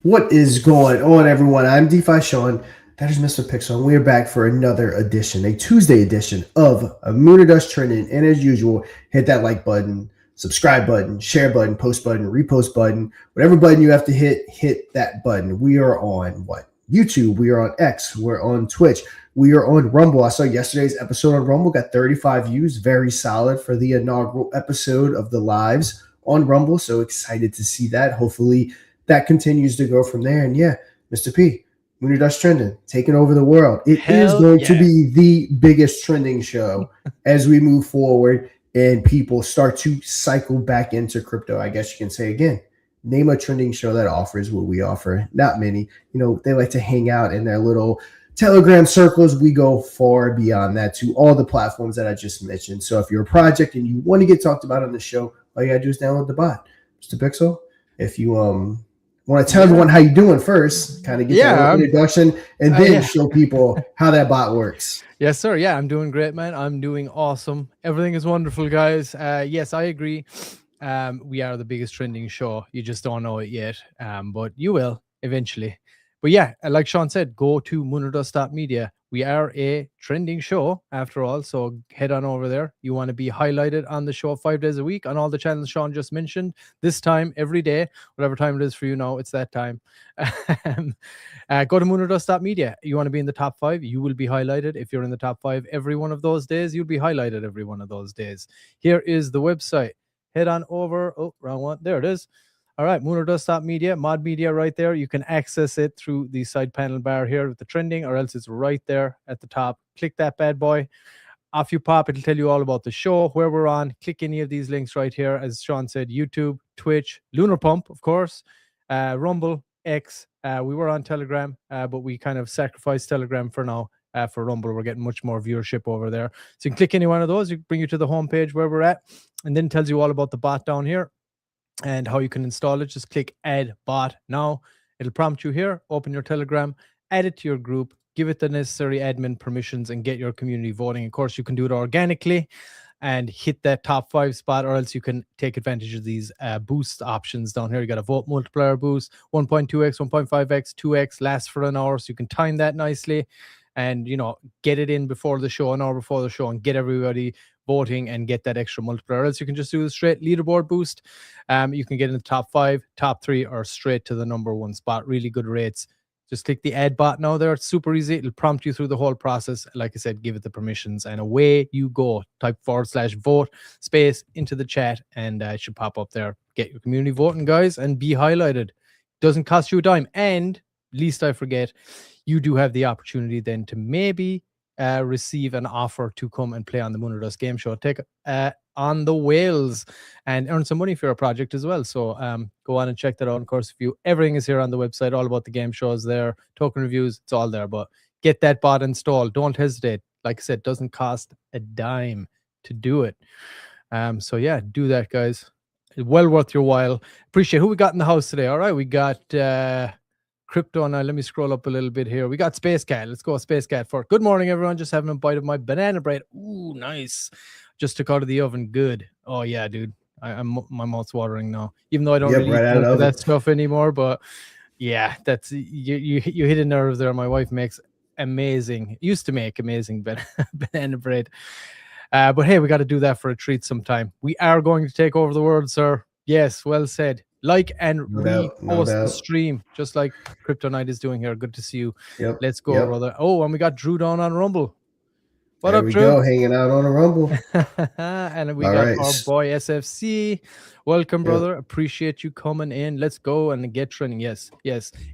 What is going on, everyone? I'm DeFi Sean. That is Mr. Pixel, and we are back for another edition, a Tuesday edition of Moonerdust Trending. And as usual, hit that like button, subscribe button, share button, post button, repost button, whatever button you have to hit that button. We are on YouTube. We are on X. We're on Twitch. We are on Rumble. I saw yesterday's episode on Rumble got 35 views. Very solid for the inaugural episode of the lives on Rumble. So excited to see that. Hopefully that continues to go from there. And yeah, Mr. P, Moonerdust Trending, taking over the world. It is going to be the biggest trending show as we move forward and people start to cycle back into crypto. I guess you can say again, name a trending show that offers what we offer. Not many. They like to hang out in their little Telegram circles. We go far beyond that to all the platforms that I just mentioned. So if you're a project and you want to get talked about on the show, all you gotta do is download the bot. Mr. Pixel, if you want to tell everyone how you're doing first, kind of get that introduction, and then show people how that bot works. Yes, sir. Yeah, I'm doing great, man. I'm doing awesome. Everything is wonderful, guys. Yes, I agree. We are the biggest trending show. You just don't know it yet, but you will eventually. But yeah, like Sean said, go to moonerdust.media. We are a trending show after all, so head on over there. You want to be highlighted on the show 5 days a week on all the channels Sean just mentioned. This time, every day, whatever time it is for you now, it's that time. Go to moonerdust.media. You want to be in the top 5, you will be highlighted. If you're in the top 5 every one of those days, you'll be highlighted every one of those days. Here is the website. Head on over. Oh, wrong one. There it is. All right, moonerdust.media, mod media right there. You can access it through the side panel bar here with the trending, or else it's right there at the top. Click that bad boy. Off you pop. It'll tell you all about the show, where we're on. Click any of these links right here. As Sean said, YouTube, Twitch, Lunar Pump, of course, Rumble, X. We were on Telegram, but we kind of sacrificed Telegram for now. For Rumble, we're getting much more viewership over there. So you can click any one of those. It bring you to the homepage where we're at, and then tells you all about the bot down here and how you can install it. Just click add bot now. It'll prompt you here. Open your Telegram, add it to your group, give it the necessary admin permissions, and get your community voting. Of course, you can do it organically and hit that top 5 spot, or else you can take advantage of these boost options down here. You got a vote multiplier boost, 1.2x, 1.5x, 2x, lasts for an hour, so you can time that nicely and get it in before the show, an hour before the show, and get everybody voting and get that extra multiplier. Else you can just do the straight leaderboard boost. You can get in the top 5, top 3, or straight to the number 1 spot. Really good rates. Just click the add bot now there. It's super easy. It'll prompt you through the whole process. Like I said, give it the permissions and away you go. Type /vote space into the chat and it should pop up there. Get your community voting, guys, and be highlighted. Doesn't cost you a dime. And least I forget, you do have the opportunity then to maybe receive an offer to come and play on the Moonerdust game show. Take on the whales and earn some money for your project as well. So go on and check that out. Of course, everything is here on the website, all about the game shows there, token reviews, it's all there. But get that bot installed. Don't hesitate. Like I said, doesn't cost a dime to do it. So yeah, do that, guys. Well worth your while. Appreciate who we got in the house today. All right, we got Crypto. Now let me scroll up a little bit here. We got Space Cat. Let's go Space Cat for good morning, everyone. Just having a bite of my banana bread. Ooh, nice. Just took out of the oven. Good. Oh yeah, dude. My mouth's watering now. Even though I don't really eat that stuff anymore, but yeah, that's you hit a nerve there. My wife makes used to make amazing banana bread. But hey, we got to do that for a treat sometime. We are going to take over the world, sir. Yes, well said. Like and repost the stream, just like Crypto Knight is doing here. Good to see you. Yep, let's go, brother. Oh, and we got Drew down on Rumble. What up, Drew? There we go, hanging out on a Rumble. And we got our boy SFC. Welcome, brother. Appreciate you coming in. Let's go and get trending. Yes.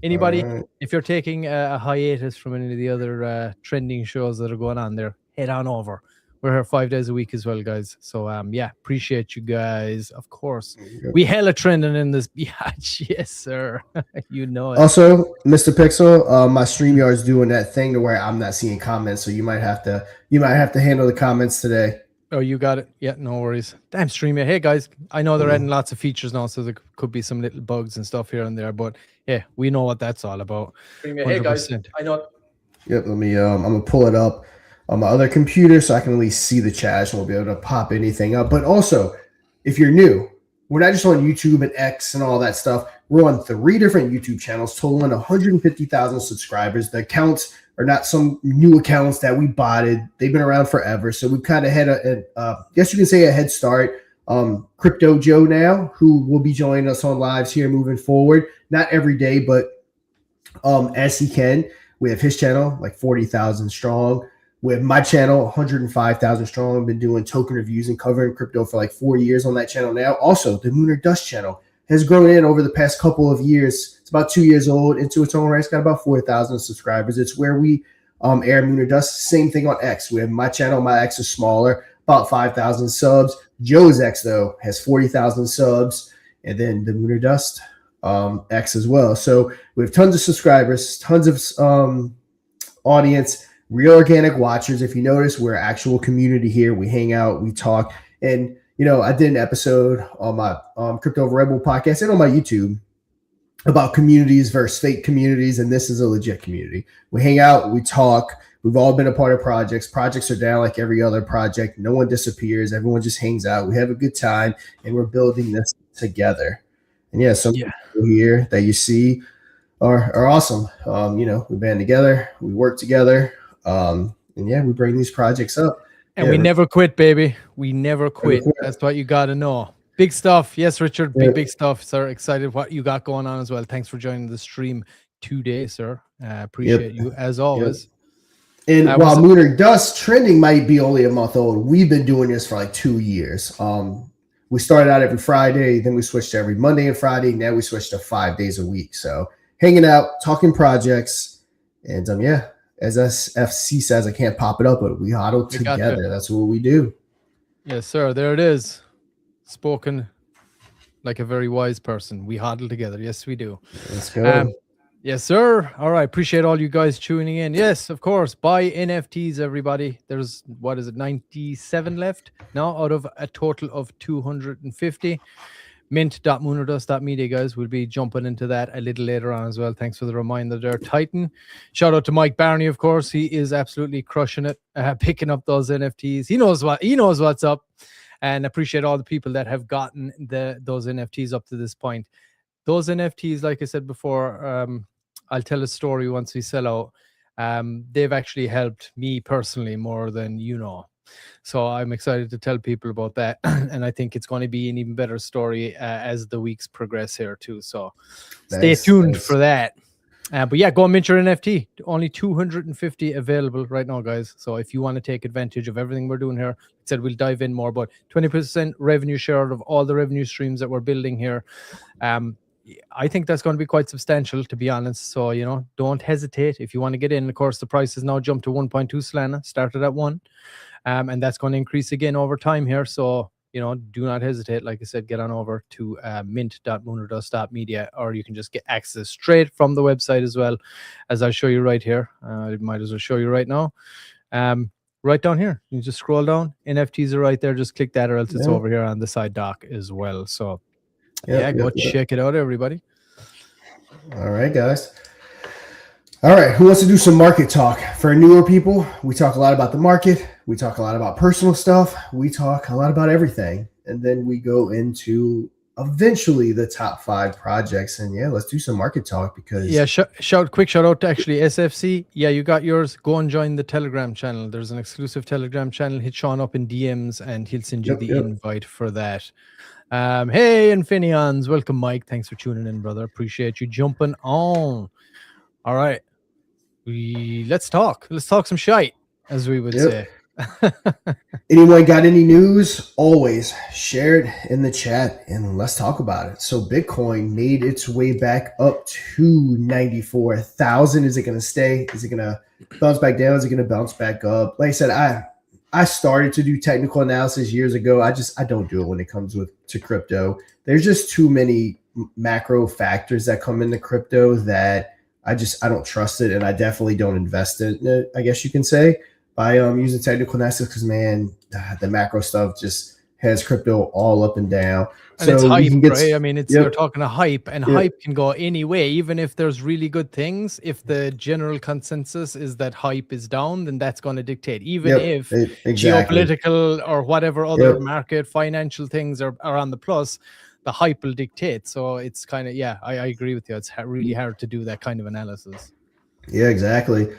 Anybody, if you're taking a hiatus from any of the other trending shows that are going on there, head on over. We're here 5 days a week as well, guys. So, yeah, appreciate you guys. Of course, we hella trending in this biatch. Yes, sir. You know it. Also, Mr. Pixel, my StreamYard's doing that thing to where I'm not seeing comments, so you might have to handle the comments today. Oh, you got it. Yeah, no worries. Damn StreamYard. Hey, guys, I know they're adding lots of features now, so there could be some little bugs and stuff here and there, but yeah, we know what that's all about. Hey, guys, I know. Yep, let me. I'm gonna pull it up on my other computer so I can at least see the chat and we'll be able to pop anything up. But also, if you're new, we're not just on YouTube and X and all that stuff. We're on 3 different YouTube channels, totaling 150,000 subscribers. The accounts are not some new accounts that we botted. They've been around forever. So we've kind of had guess you can say a head start. Crypto Joe now, who will be joining us on lives here moving forward. Not every day, but as he can. We have his channel, like 40,000 strong. We have my channel, 105,000 strong. I've been doing token reviews and covering crypto for like 4 years on that channel now. Also, the Lunar Dust channel has grown in over the past couple of years. It's about 2 years old into its own right. It's got about 4,000 subscribers. It's where we air Lunar Dust. Same thing on X. We have my channel. My X is smaller, about 5,000 subs. Joe's X, though, has 40,000 subs. And then the Lunar Dust X as well. So we have tons of subscribers, tons of audience, real organic watchers. If you notice, we're an actual community here. We hang out, we talk. And, you know, I did an episode on my Crypto Rebel podcast and on my YouTube about communities versus fake communities. And this is a legit community. We hang out, we talk. We've all been a part of projects. Projects are down like every other project. No one disappears. Everyone just hangs out. We have a good time, and we're building this together. And yeah, some people here that you see are awesome. You know, we band together, we work together, and yeah, we bring these projects up. And we never quit, baby. We never quit. That's what you got to know. Big stuff. Yes, Richard, big stuff, sir. Excited what you got going on as well. Thanks for joining the stream today, sir. Appreciate you as always. And while Lunar Dust trending might be only a month old, we've been doing this for like 2 years. We started out every Friday, then we switched to every Monday and Friday. Now we switched to 5 days a week. So hanging out, talking projects, and yeah, as SFC says, I can't pop it up, but we huddle together. That's what we do. Yes, sir. There it is. Spoken like a very wise person. We huddle together. Yes, we do. Let's go. Yes, sir. All right. Appreciate all you guys tuning in. Yes, of course. Buy NFTs, everybody. There's, 97 left now out of a total of 250. mint.moonerdust.media, guys. We'll be jumping into that a little later on as well. Thanks for the reminder there, Titan. Shout out to Mike Barney, of course. He is absolutely crushing it, picking up those NFTs. He knows what's up. And appreciate all the people that have gotten those NFTs up to this point. Those NFTs, like I said before, I'll tell a story once we sell out. They've actually helped me personally more than you know. So I'm excited to tell people about that. And I think it's going to be an even better story as the weeks progress here too. So stay tuned for that. But yeah, go and mint your NFT. Only 250 available right now, guys. So if you want to take advantage of everything we're doing here, like I said, we'll dive in more, but 20% revenue share out of all the revenue streams that we're building here. I think that's going to be quite substantial, to be honest. So, you know, don't hesitate if you want to get in. Of course, the price has now jumped to 1.2 Solana, started at 1. And that's going to increase again over time here. So, you know, do not hesitate. Like I said, get on over to mint.moonerdust.media, or you can just get access straight from the website as well, as I'll show you right here. I might as well show you right now. Right down here, you just scroll down. NFTs are right there. Just click that, or else it's over here on the side dock as well. So, go check it out, everybody. All right, guys. All right, who wants to do some market talk? For newer people, we talk a lot about the market. We talk a lot about personal stuff. We talk a lot about everything. And then we go into eventually the top 5 projects. And yeah, let's do some market talk because... Yeah, quick shout out to actually SFC. Yeah, you got yours. Go and join the Telegram channel. There's an exclusive Telegram channel. Hit Sean up in DMs and he'll send you the invite for that. Hey, Infinions. Welcome, Mike. Thanks for tuning in, brother. Appreciate you jumping on. All right. Let's talk. Let's talk some shite, as we would say. Anyone got any news? Always share it in the chat and let's talk about it. So Bitcoin made its way back up to 94,000. Is it going to stay? Is it going to bounce back down? Is it going to bounce back up? Like I said, I started to do technical analysis years ago. I don't do it when it comes to crypto. There's just too many macro factors that come into crypto that I don't trust it, and I definitely don't invest in it, I guess you can say, by using technical analysis, because man, the macro stuff just has crypto all up and down. And so it's hype, right? I mean, you're talking a hype, and hype can go any way. Even if there's really good things, if the general consensus is that hype is down, then that's going to dictate. Even if geopolitical or whatever other market financial things are on the plus, the hype will dictate. So it's kind of, yeah, I agree with you. It's really hard to do that kind of analysis. Yeah, exactly.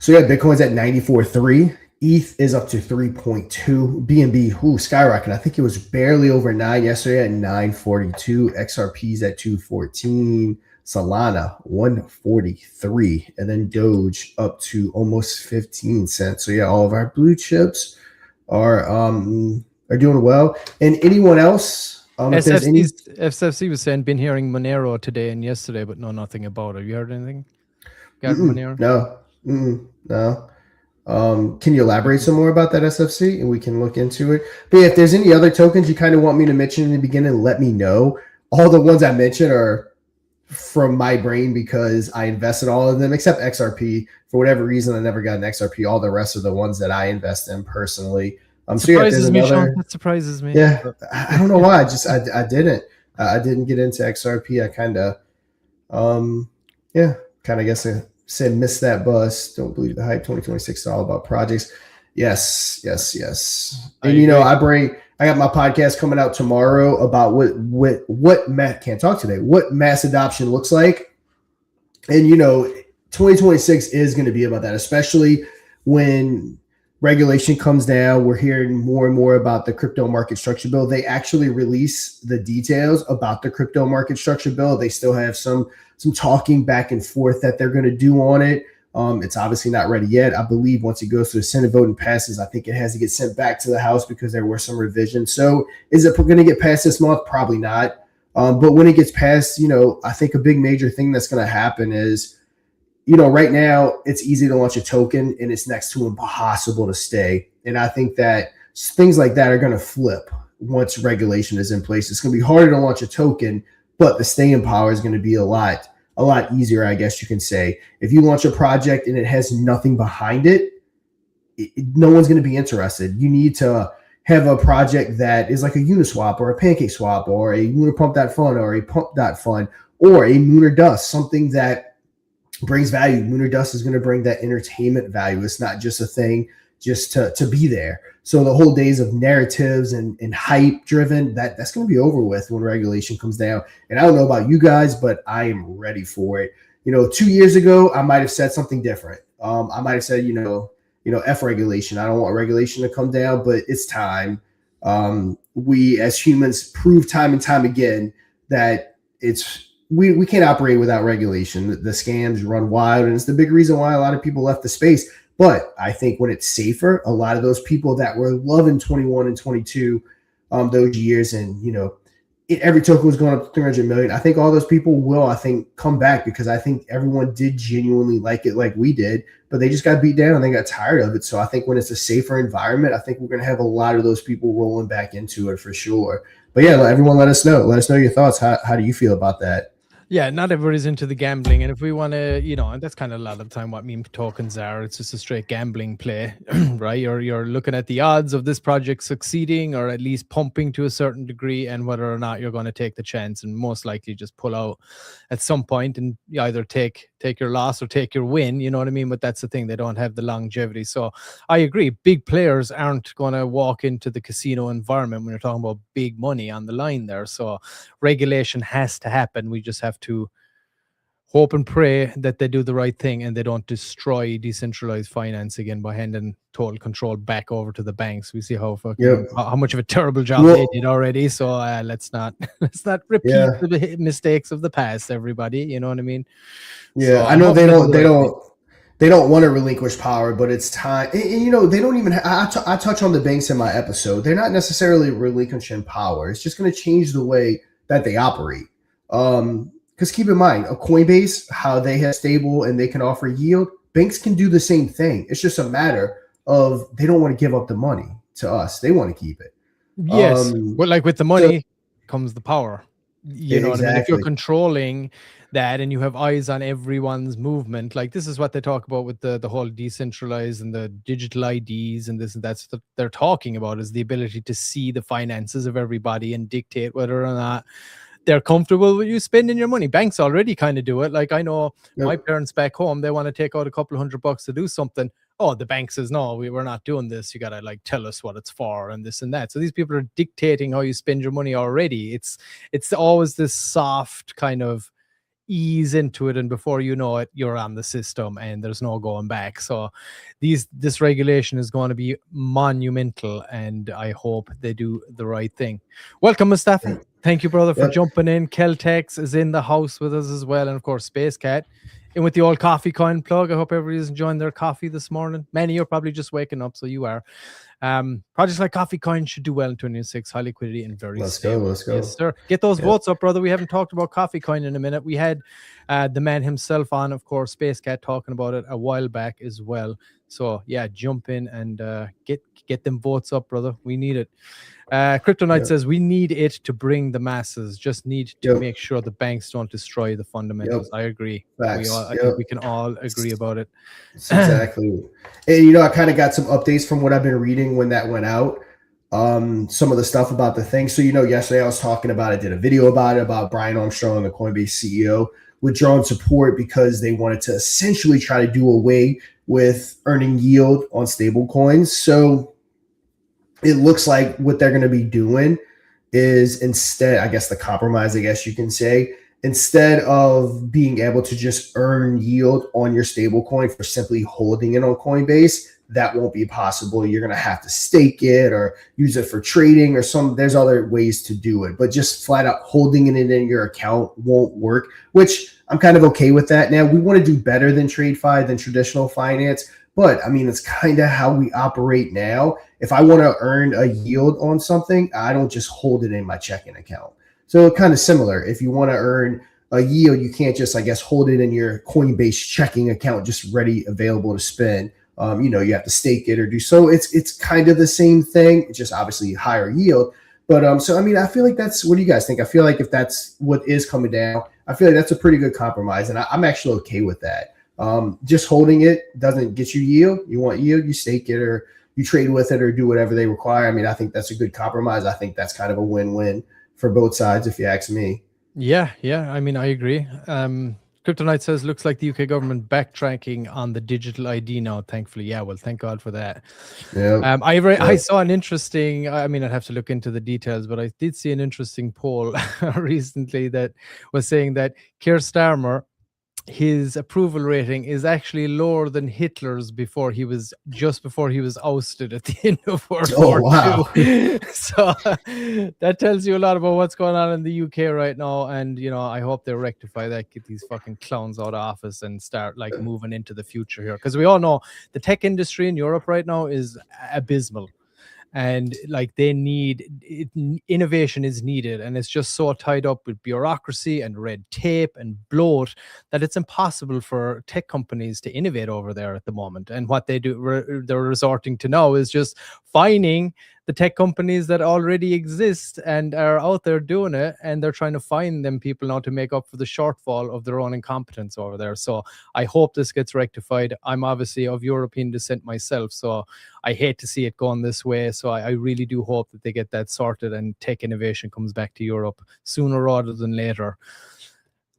So yeah, Bitcoin's at 94.3. ETH is up to 3.2. BNB, skyrocketing. I think it was barely over 9 yesterday at 942. XRP's at 214. Solana 143, and then Doge up to almost 15 cents. So yeah, all of our blue chips are doing well. And anyone else? SFC was saying been hearing Monero today and yesterday, but know nothing about it. Have you heard anything? Monero? No. Can you elaborate some more about that SFC and we can look into it? But yeah, if there's any other tokens you kind of want me to mention in the beginning, let me know. All the ones I mentioned are from my brain because I invested all of them except XRP. For whatever reason, I never got an XRP. All the rest are the ones that I invest in personally. Surprises me, Sean. That surprises me. Yeah, I don't know why. I didn't get into XRP. I kind of, guess I said miss that bus. Don't believe the hype. 2026 is all about projects. Yes. And I got my podcast coming out tomorrow about what mass adoption looks like. And 2026 is going to be about that, especially when regulation comes down. We're hearing more and more about the crypto market structure bill. They actually release the details about the crypto market structure bill. They still have some talking back and forth that they're going to do on it. It's obviously not ready yet. I believe once it goes to the Senate vote and passes, I think it has to get sent back to the House because there were some revisions. So is it going to get passed this month? Probably not. But when it gets passed, I think a big major thing that's going to happen is, right now it's easy to launch a token and it's next to impossible to stay. And I think that things like that are going to flip once regulation is in place. It's going to be harder to launch a token, but the staying power is going to be a lot easier, I guess you can say. If you launch a project and it has nothing behind it, no one's going to be interested. You need to have a project that is like a Uniswap or a PancakeSwap or a Lunar.fund or a Pump.fund or a Lunar Dust, something that brings value. Lunar Dust is going to bring that entertainment value. It's not just a thing just to be there. So the whole days of narratives and hype driven, that's going to be over with when regulation comes down. And I don't know about you guys, but I am ready for it. 2 years ago, I might have said something different. I might have said, F regulation. I don't want regulation to come down, but it's time. We as humans prove time and time again that we can't operate without regulation. The scams run wild, and it's the big reason why a lot of people left the space. But I think when it's safer, a lot of those people that were loving 21 and 22 those years, and every token was going up to 300 million. I think all those people will, come back because I think everyone did genuinely like it like we did, but they just got beat down and they got tired of it. So I think when it's a safer environment, I think we're going to have a lot of those people rolling back into it for sure. But yeah, everyone let us know. Let us know your thoughts. How do you feel about that? Yeah, not everybody's into the gambling. And if we want to, and that's kind of a lot of the time what meme tokens are. It's just a straight gambling play, right? You're looking at the odds of this project succeeding or at least pumping to a certain degree and whether or not you're going to take the chance and most likely just pull out at some point and you either take your loss or take your win, you know what I mean? But that's the thing, they don't have the longevity. So I agree, big players aren't going to walk into the casino environment when you're talking about big money on the line there. So regulation has to happen. We just have to hope and pray that they do the right thing and they don't destroy decentralized finance again by handing total control back over to the banks. We see how much of a terrible job they did already. So let's not repeat the mistakes of the past, everybody. You know what I mean? Yeah, so I know they don't want to relinquish power, but it's time. And they don't even. I touch on the banks in my episode. They're not necessarily relinquishing power. It's just going to change the way that they operate. Because keep in mind, a Coinbase, how they have stable and they can offer yield, banks can do the same thing. It's just a matter of they don't want to give up the money to us. They want to keep it. Yes, but like with the money comes the power. You know what I mean? If you're controlling that and you have eyes on everyone's movement, like this is what they talk about with the whole decentralized and the digital IDs and this and that's what they're talking about, is the ability to see the finances of everybody and dictate whether or not they're comfortable with you spending your money. Banks already kind of do it. Like I know my parents back home, they want to take out a couple $100 to do something. oh, the bank says, no, we're not doing this. You got to like tell us what it's for and this and that. So these people are dictating how you spend your money already. It's always this soft kind of ease into it, and before you know it, you're on the system and there's no going back. So this regulation is going to be monumental, and I hope they do the right thing. Welcome, Mustafa. Thank you, brother, for jumping in. Keltex is in the house with us as well, and of course Space Cat in with the old coffee coin plug. I hope everybody's enjoying their coffee this morning. Many are probably just waking up, so you are. Projects like Coffee Coin should do well in 2026. High liquidity and very stable. Let's go. Yes, sir. Get those votes up, brother. We haven't talked about Coffee Coin in a minute. We had the man himself on, of course, Space Cat, talking about it a while back as well. So yeah, jump in and get them votes up, brother. We need it. Kryptonite says we need it to bring the masses. Just need to make sure the banks don't destroy the fundamentals. I agree. I think we can all agree about it. Exactly. And I kind of got some updates from what I've been reading when that went out. Some of the stuff about the thing. So yesterday I was talking about it, did a video about it, about Brian Armstrong, the Coinbase CEO, withdrawing support because they wanted to essentially try to do away with earning yield on stable coins. So it looks like what they're going to be doing is instead, I guess the compromise, I guess you can say, instead of being able to just earn yield on your stable coin for simply holding it on Coinbase, that won't be possible. You're going to have to stake it or use it for trading or there's other ways to do it, but just flat out holding it in your account won't work, which I'm kind of okay with that. Now we want to do better than TradeFi, than traditional finance, but I mean, it's kind of how we operate now. If I want to earn a yield on something, I don't just hold it in my checking account. So kind of similar. If you want to earn a yield, you can't just, I guess, hold it in your Coinbase checking account, just ready, available to spend. You have to stake it or do so. It's kind of the same thing. It's just obviously higher yield. But so I mean, I feel like what do you guys think? I feel like if that's what is coming down, I feel like that's a pretty good compromise, and I'm actually okay with that. Just holding it doesn't get you yield. You want yield, you stake it or you trade with it or do whatever they require. I mean, I think that's a good compromise. I think that's kind of a win-win for both sides, if you ask me. Yeah. I mean, I agree. Kryptonite says, looks like the UK government backtracking on the digital ID now, thankfully. Yeah, well, thank God for that. Yeah. I saw an interesting, I mean, I'd have to look into the details, but I did see an interesting poll recently that was saying that Keir Starmer, his approval rating is actually lower than Hitler's before he was ousted at the end of World War II. So that tells you a lot about what's going on in the UK right now. And, I hope they rectify that, get these fucking clowns out of office and start like moving into the future here. Because we all know the tech industry in Europe right now is abysmal. And like innovation is needed, and it's just so tied up with bureaucracy and red tape and bloat that it's impossible for tech companies to innovate over there at the moment. And what they do, they're resorting to now is just fining the tech companies that already exist and are out there doing it, and they're trying to find them people now to make up for the shortfall of their own incompetence over there. So I hope this gets rectified. I'm obviously of European descent myself, so I hate to see it going this way. So I really do hope that they get that sorted and tech innovation comes back to Europe sooner rather than later.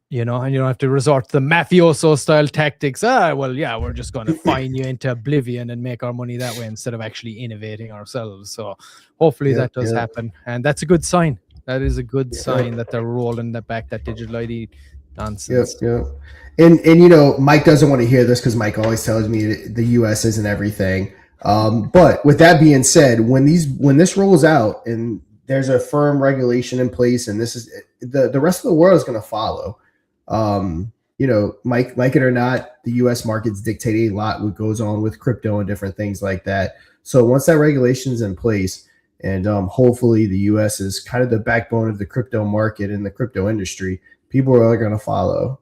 And you don't have to resort to the mafioso style tactics. We're just going to fine you into oblivion and make our money that way instead of actually innovating ourselves. So hopefully that does happen. And that's a good sign. That is a good sign that they're rolling that digital ID nonsense. Yeah. And Mike doesn't want to hear this because Mike always tells me the US isn't everything. But with that being said, when this rolls out and there's a firm regulation in place, and this is the rest of the world is going to follow. Like it or not, the U.S. markets dictate a lot what goes on with crypto and different things like that. So once that regulation is in place, and hopefully the U.S. is kind of the backbone of the crypto market and the crypto industry, people are going to follow.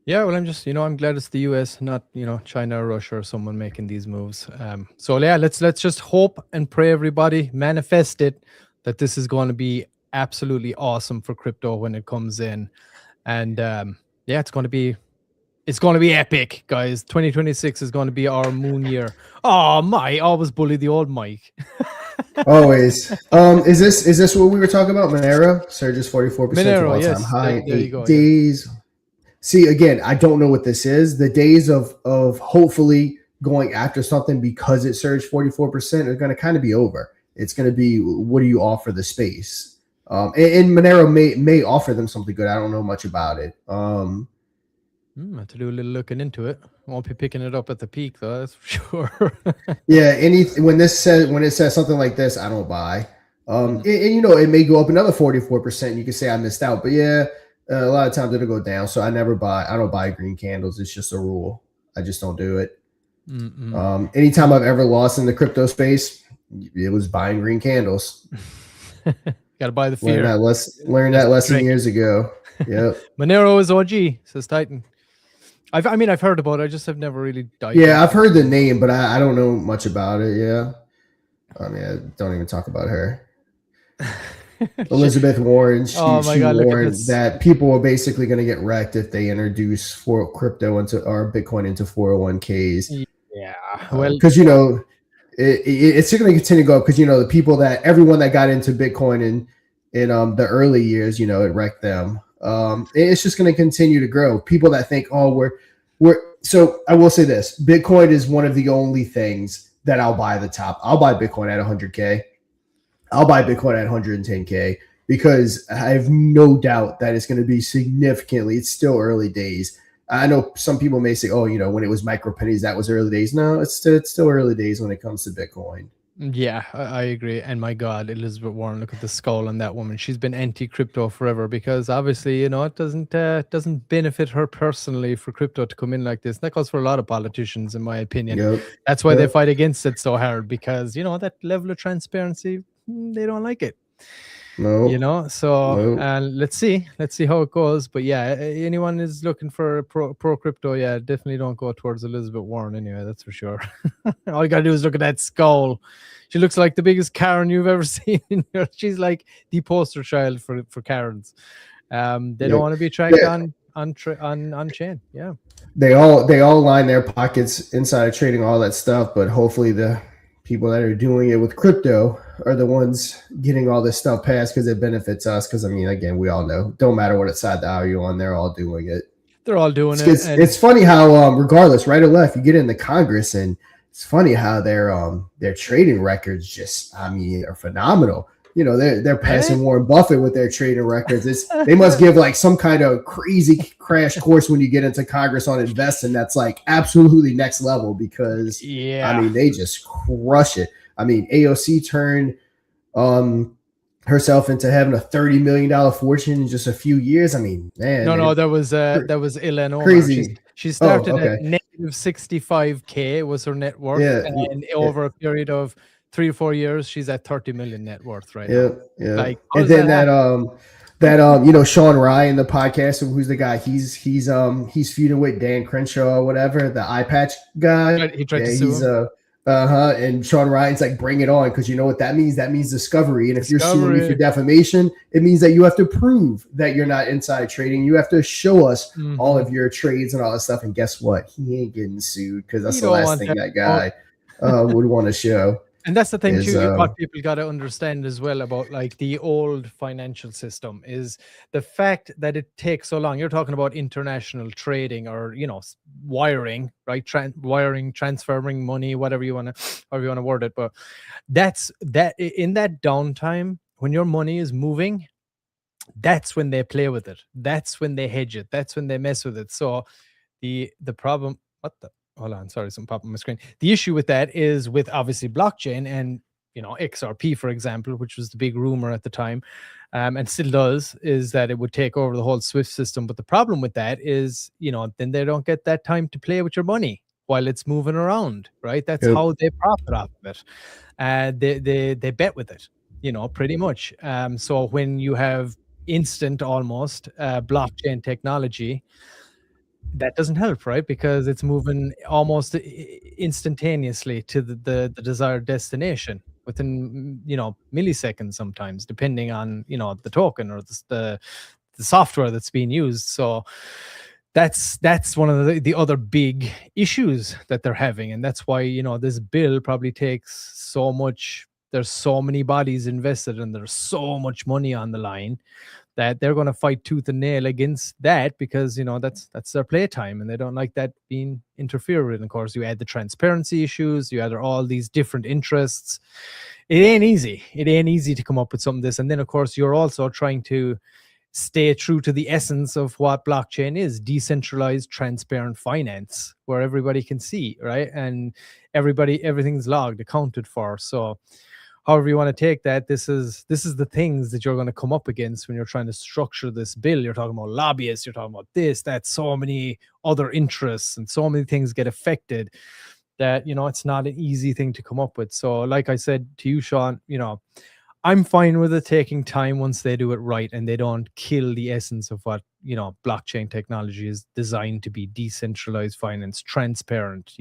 Yeah, well, I'm just, I'm glad it's the US, not, China or Russia or someone making these moves. So yeah, let's just hope and pray, everybody, manifest it, that this is going to be absolutely awesome for crypto when it comes in. And it's going to be epic, guys. 2026 is going to be our moon year. Oh, Mike, always bully the old Mike. Always. Is this what we were talking about? Monero surges 44% Monero, all-time high in 8 days. See, again, I don't know what this is. The days of hopefully going after something because it surged 44%, are going to kind of be over. It's going to be, what do you offer the space? And Monero may offer them something good. I don't know much about it. I have to do a little looking into it. I won't be picking it up at the peak though, that's for sure. Yeah, when it says something like this, I don't buy. And it may go up another 44%. You can say I missed out, but yeah, a lot of times it'll go down. So I never buy. I don't buy green candles. It's just a rule. I just don't do it. Anytime I've ever lost in the crypto space, it was buying green candles. Got to buy the fear. Learned that lesson years ago. Yep. Monero is OG, says Titan. I've heard about it. I just have never really dived. Yeah, I've heard the name, but I don't know much about it. Yeah. I mean, I don't even talk about her. Elizabeth Warren. She warned that people are basically going to get wrecked if they introduce crypto or Bitcoin into 401ks. Yeah. Well, because it's going to continue to go up because everyone that got into Bitcoin in the early years, it wrecked them. It's just going to continue to grow. People that think, so I will say this: Bitcoin is one of the only things that I'll buy the top. I'll buy Bitcoin at 100K. I'll buy Bitcoin at 110K because I have no doubt that it's going to be significantly. It's still early days. I know some people may say, when it was micro pennies, that was early days. No, it's still early days when it comes to Bitcoin. Yeah, I agree. And my God, Elizabeth Warren, look at the skull on that woman. She's been anti-crypto forever because obviously, it doesn't benefit her personally for crypto to come in like this. And that goes for a lot of politicians, in my opinion. Yep. That's why they fight against it so hard because, that level of transparency, they don't like it. No. And let's see how it goes. But yeah, anyone is looking for pro crypto, yeah, definitely don't go towards Elizabeth Warren anyway, that's for sure. All you gotta do is look at that skull. She looks like the biggest Karen you've ever seen. She's like the poster child for Karens. They don't want to be tracked on chain. Yeah. They all line their pockets inside of trading, all that stuff, but hopefully the people that are doing it with crypto are the ones getting all this stuff passed because it benefits us. Because again, we all know, don't matter what side the aisle you're on, they're all doing it. They're all doing it. It's funny how, regardless, right or left, you get into Congress, and it's funny how their trading records just, are phenomenal. They're passing Warren Buffett with their trading records. They must give like some kind of crazy crash course when you get into Congress on investing. That's like absolutely next level because they just crush it. AOC turned herself into having a $30 million fortune in just a few years. That was Eleanor. Crazy. She started at negative 65K was her net worth, and over a period of 3 or 4 years, she's at 30 million net worth right now. Yeah. Like, and then that Sean Ryan, the podcast, who's the guy? He's feuding with Dan Crenshaw or whatever, the eye patch guy. He tried to sue him. And Sean Ryan's like, bring it on, because you know what that means? That means discovery. And if you're suing me for defamation, it means that you have to prove that you're not inside trading. You have to show us all of your trades and all that stuff. And guess what? He ain't getting sued because that's the last thing that guy would want to show. And that's the thing too, what people got to understand as well about like the old financial system is the fact that it takes so long. You're talking about international trading or, wiring, right? Transferring money, however you want to word it. But that's in that downtime when your money is moving, that's when they play with it. That's when they hedge it. That's when they mess with it. So the problem, hold on, sorry, something popped on my screen. The issue with that is with obviously blockchain and, XRP, for example, which was the big rumor at the time, and still does, is that it would take over the whole SWIFT system. But the problem with that is, then they don't get that time to play with your money while it's moving around, right? That's how they profit off of it. They bet with it, pretty much. So when you have instant almost blockchain technology, that doesn't help, right? Because it's moving almost instantaneously to the desired destination within, milliseconds sometimes, depending on, the token or the software that's being used. So that's one of the other big issues that they're having. And that's why, this bill probably takes so much. there's so many bodies invested and there's so much money on the line that they're going to fight tooth and nail against that, because that's their playtime and they don't like that being interfered with. And of course, you add the transparency issues, you add all these different interests. It ain't easy to come up with something this. And then of course you're also trying to stay true to the essence of what blockchain is: decentralized, transparent finance, where everybody can see, right? And everything's logged, accounted for. So however you want to take that, this is the things that you're going to come up against when you're trying to structure this bill. You're talking about lobbyists, you're talking about this, that, so many other interests, and so many things get affected that, it's not an easy thing to come up with. So like I said to you, Sean, I'm fine with it taking time once they do it right and they don't kill the essence of what, blockchain technology is designed to be: decentralized finance, transparent,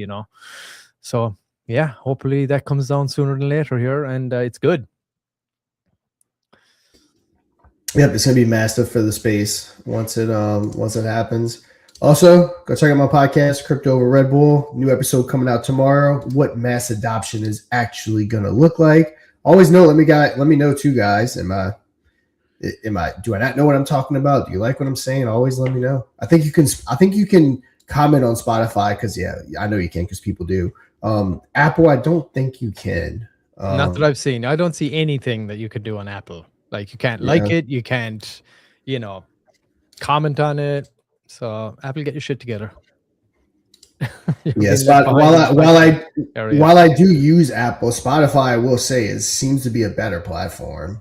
So yeah, hopefully that comes down sooner than later here, and it's good. Yep, it's gonna be massive for the space once it happens. Also, go check out my podcast, Crypto Over Red Bull. New episode coming out tomorrow. What mass adoption is actually gonna look like. Always know. Let me know too, guys. Do I not know what I'm talking about? Do you like what I'm saying? Always let me know. I think you can comment on Spotify, because I know you can, because people do. Apple, I don't think you can. Not that I've seen. I don't see anything that you could do on Apple. Like, you can't like it, you can't, comment on it. So Apple, get your shit together. Yes, while I do use Apple, Spotify, I will say, seems to be a better platform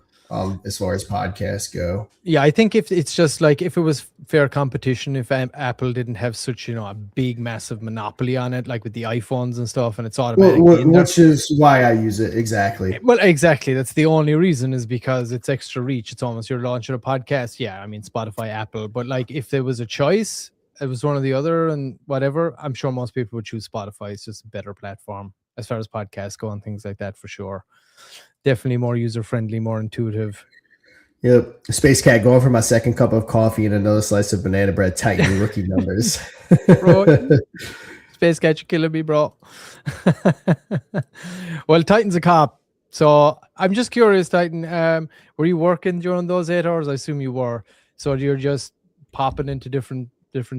as far as podcasts go. Yeah, I think if it's just like, if it was fair competition, if Apple didn't have such a big massive monopoly on it, like with the iPhones and stuff, and it's automatic, which is why I use it. Exactly. Well, exactly. That's the only reason, is because it's extra reach. It's almost, you're launching a podcast. Yeah, I mean, Spotify, Apple, but like, if there was a choice, it was one or the other, and whatever, I'm sure most people would choose Spotify. It's just a better platform as far as podcasts go and things like that, for sure. Definitely more user-friendly, more intuitive. Yep. Space Cat, going for my second cup of coffee and another slice of banana bread. Titan rookie numbers. Bro, Space Cat, you're killing me, bro. Well, Titan's a cop. So I'm just curious, Titan, were you working during those 8 hours? I assume you were. So you're just popping into different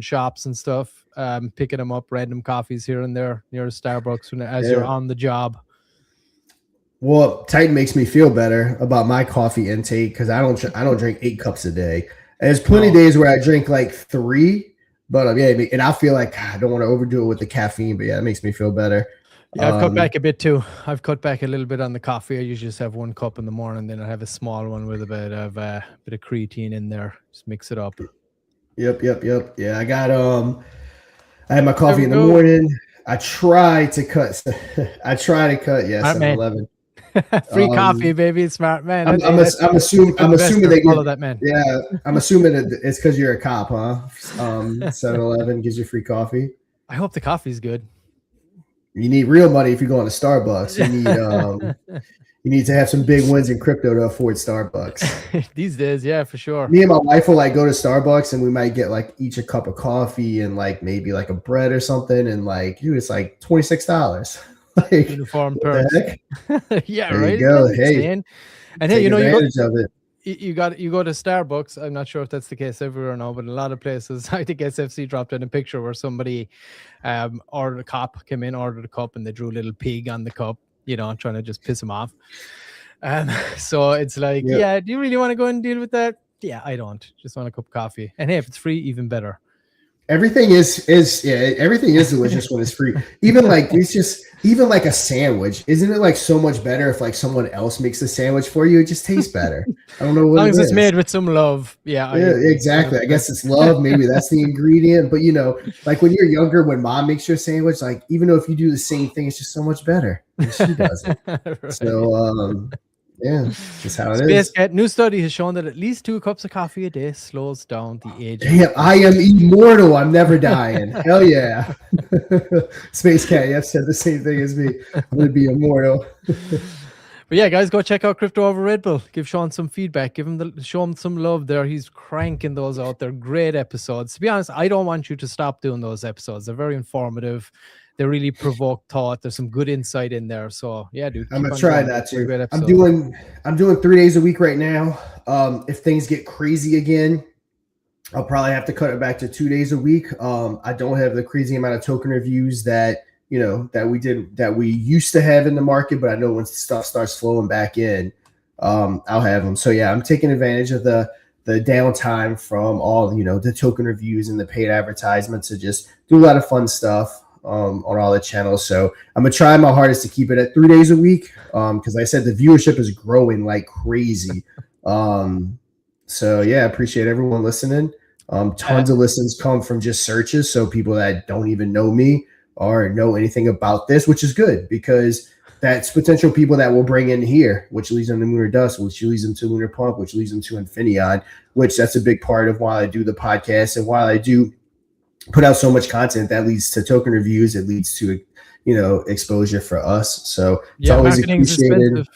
shops and stuff, picking them up, random coffees here and there near Starbucks as you're on the job. Well, Titan makes me feel better about my coffee intake, because I don't drink 8 cups a day. And there's plenty of days where I drink like 3, but and I feel like I don't want to overdo it with the caffeine. But it makes me feel better. Yeah, I've cut back a bit too. I've cut back a little bit on the coffee. I usually just have 1 cup in the morning, then I have a small one with a bit of creatine in there. Just mix it up. Yep. Yeah, I got I had my coffee in the morning. I try to cut. Yeah, 7-Eleven. Free coffee, baby. Smart man. I'm assuming they follow that man. Yeah, I'm assuming it's because you're a cop, huh? 7-Eleven gives you free coffee. I hope the coffee's good. You need real money if you're going to Starbucks. You need to have some big wins in crypto to afford Starbucks. These days, yeah, for sure. Me and my wife will like go to Starbucks, and we might get like each a cup of coffee and like maybe like a bread or something, and like, dude, it's like $26. Like, uniform perks. Yeah, there right. You go. Hey, and hey, you go to Starbucks. I'm not sure if that's the case everywhere now, but in a lot of places, I think SFC dropped in a picture where somebody ordered a cup, came in, ordered a cup, and they drew a little pig on the cup, trying to just piss him off. So it's like, yeah, do you really want to go and deal with that? Yeah, I don't. Just want a cup of coffee. And hey, if it's free, even better. Everything is delicious when it's free. Even like a sandwich, isn't it like so much better if like someone else makes the sandwich for you? It just tastes better. I don't know what. As long as it's made with some love. Yeah, exactly. I guess it's love. Maybe that's the ingredient. But like when you're younger, when mom makes your sandwich, like even though if you do the same thing, it's just so much better when she does it. Right. So yeah, that's how it is. New study has shown that at least 2 cups of coffee a day slows down the age. Damn, I am immortal. I'm never dying. Hell yeah. Space Cat, you have said the same thing as me. I'm going to be immortal. But yeah, guys, go check out Crypto Over Red Bull. Give Sean some feedback. Show him some love there. He's cranking those out. They're great episodes. To be honest, I don't want you to stop doing those episodes. They're very informative. they really provoke thought. There's some good insight in there. So yeah, dude, I'm gonna try that too. I'm doing 3 days a week right now. If things get crazy again, I'll probably have to cut it back to 2 days a week. I don't have the crazy amount of token reviews that we used to have in the market, but I know when stuff starts flowing back in, I'll have them. So yeah, I'm taking advantage of the downtime from all the token reviews and the paid advertisements to just do a lot of fun stuff on all the channels. So I'm gonna try my hardest to keep it at 3 days a week, because I said the viewership is growing like crazy. So yeah, appreciate everyone listening. Tons of listens come from just searches, so people that don't even know me or know anything about this, which is good, because that's potential people that will bring in here, which leads them to Lunar Dust, which leads them to Lunar Pump, which leads them to Infinion, which that's a big part of why I do the podcast and why I do put out so much content. That leads to token reviews. It leads to exposure for us. So it's always appreciated.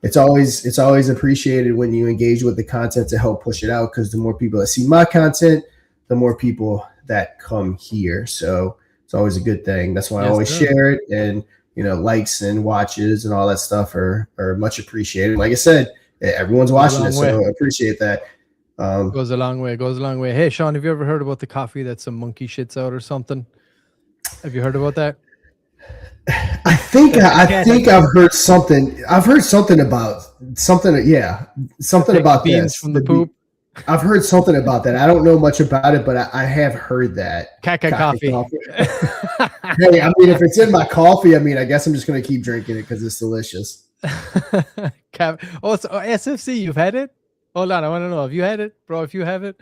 It's always appreciated when you engage with the content to help push it out, because the more people that see my content, the more people that come here. So it's always a good thing. That's why I always share it, and likes and watches and all that stuff are much appreciated. Like I said, everyone's watching it, so I appreciate that. Goes a long way. Hey, Sean, have you ever heard about the coffee that some monkey shits out or something? Have you heard about that? I think I've heard something. I've heard something about something. Yeah, something about beans from the poop. I've heard something about that. I don't know much about it, but I have heard that. Caca coffee. Hey, I mean, if it's in my coffee, I guess I'm just going to keep drinking it because it's delicious. So SFC, you've had it? Hold on, I want to know. Have you had it, bro? If you have it,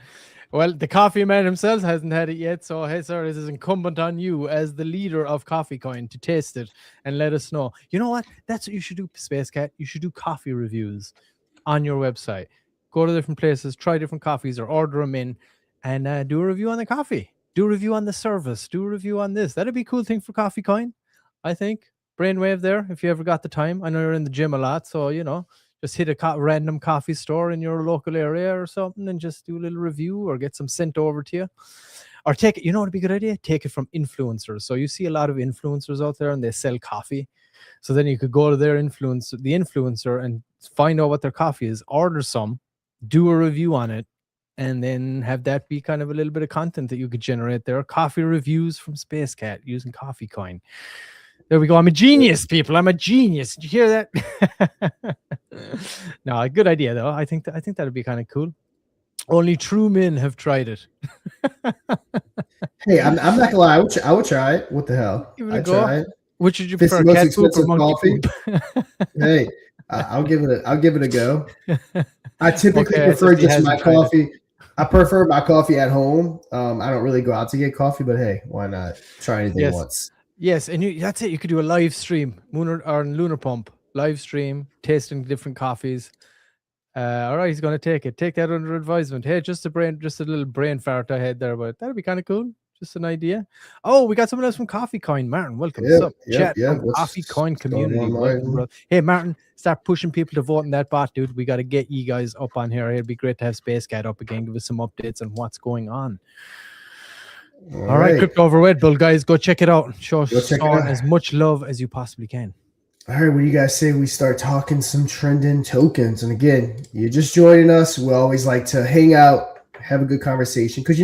well, the coffee man himself hasn't had it yet. So, hey, sir, this is incumbent on you as the leader of CoffeeCoin to taste it and let us know. You know what? That's what you should do, Space Cat. You should do coffee reviews on your website. Go to different places, try different coffees, or order them in, and do a review on the coffee. Do a review on the service. Do a review on this. That'd be a cool thing for CoffeeCoin, I think. Brainwave there, if you ever got the time. I know you're in the gym a lot, so, just hit a random coffee store in your local area or something and just do a little review or get some sent over to you. Or take it, what'd be a good idea? Take it from influencers. So you see a lot of influencers out there and they sell coffee. So then you could go to the influencer, and find out what their coffee is, order some, do a review on it, and then have that be kind of a little bit of content that you could generate there. Coffee reviews from Space Cat using CoffeeCoin. There we go. I'm a genius, people. I'm a genius. Did you hear that? No, a good idea though. I think that'd be kind of cool. Only true men have tried it. Hey, I'm not gonna lie. I would try it. What the hell? I'd try it. Which would you if prefer, cat poop or monkey poop? Hey, I'll give it a go. I typically prefer just my coffee. I prefer my coffee at home. I don't really go out to get coffee, but hey, why not try anything once? Yes, and that's it. You could do a live stream, Lunar Pump live stream, tasting different coffees. All right, he's going to take it. Take that under advisement. Hey, just a little brain fart I had there, but that'd be kind of cool. Just an idea. Oh, we got someone else from CoffeeCoin. Martin, welcome. What's up? Chat from CoffeeCoin community. Welcome, bro. Hey, Martin, start pushing people to vote in that bot, dude. We got to get you guys up on here. It'd be great to have Space Cat up again. Give us some updates on what's going on. All right, Crypto Over Red Bull, guys. Go check it out. Show Sean as much love as you possibly can. All right, what do you guys say we start talking some trending tokens? And again, you're just joining us. We always like to hang out, have a good conversation, because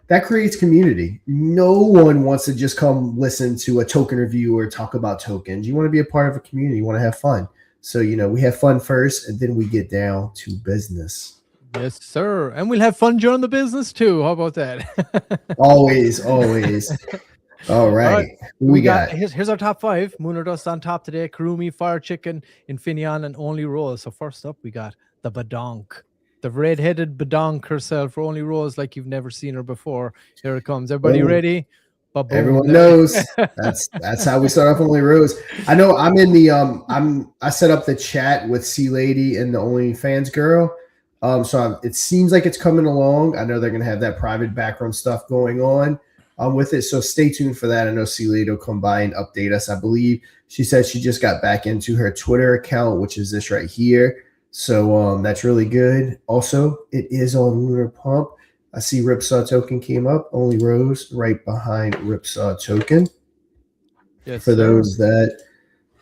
that creates community. No one wants to just come listen to a token review or talk about tokens. You want to be a part of a community. You want to have fun. So, we have fun first, and then we get down to business. Yes, sir. And we'll have fun during the business too. How about that? Always. All right. We got here's our top 5. Mooner Dust on top today. Kurumi, Fire Chicken, Infinion, and Only Rose. So first up, we got the Badonk. The red-headed Badonk herself, Only Rose, like you've never seen her before. Here it comes. Everybody ready? Everyone knows. That's how we start off Only Rose. I know I'm in the I set up the chat with C Lady and the OnlyFans girl. So it seems like it's coming along. I know they're going to have that private background stuff going on with it. So stay tuned for that. I know C Lady will come by and update us. I believe she said she just got back into her Twitter account, which is this right here. So that's really good. Also, it is on Lunar Pump. I see Ripsaw token came up. Only Rose right behind Ripsaw token. Yes, for sir. those that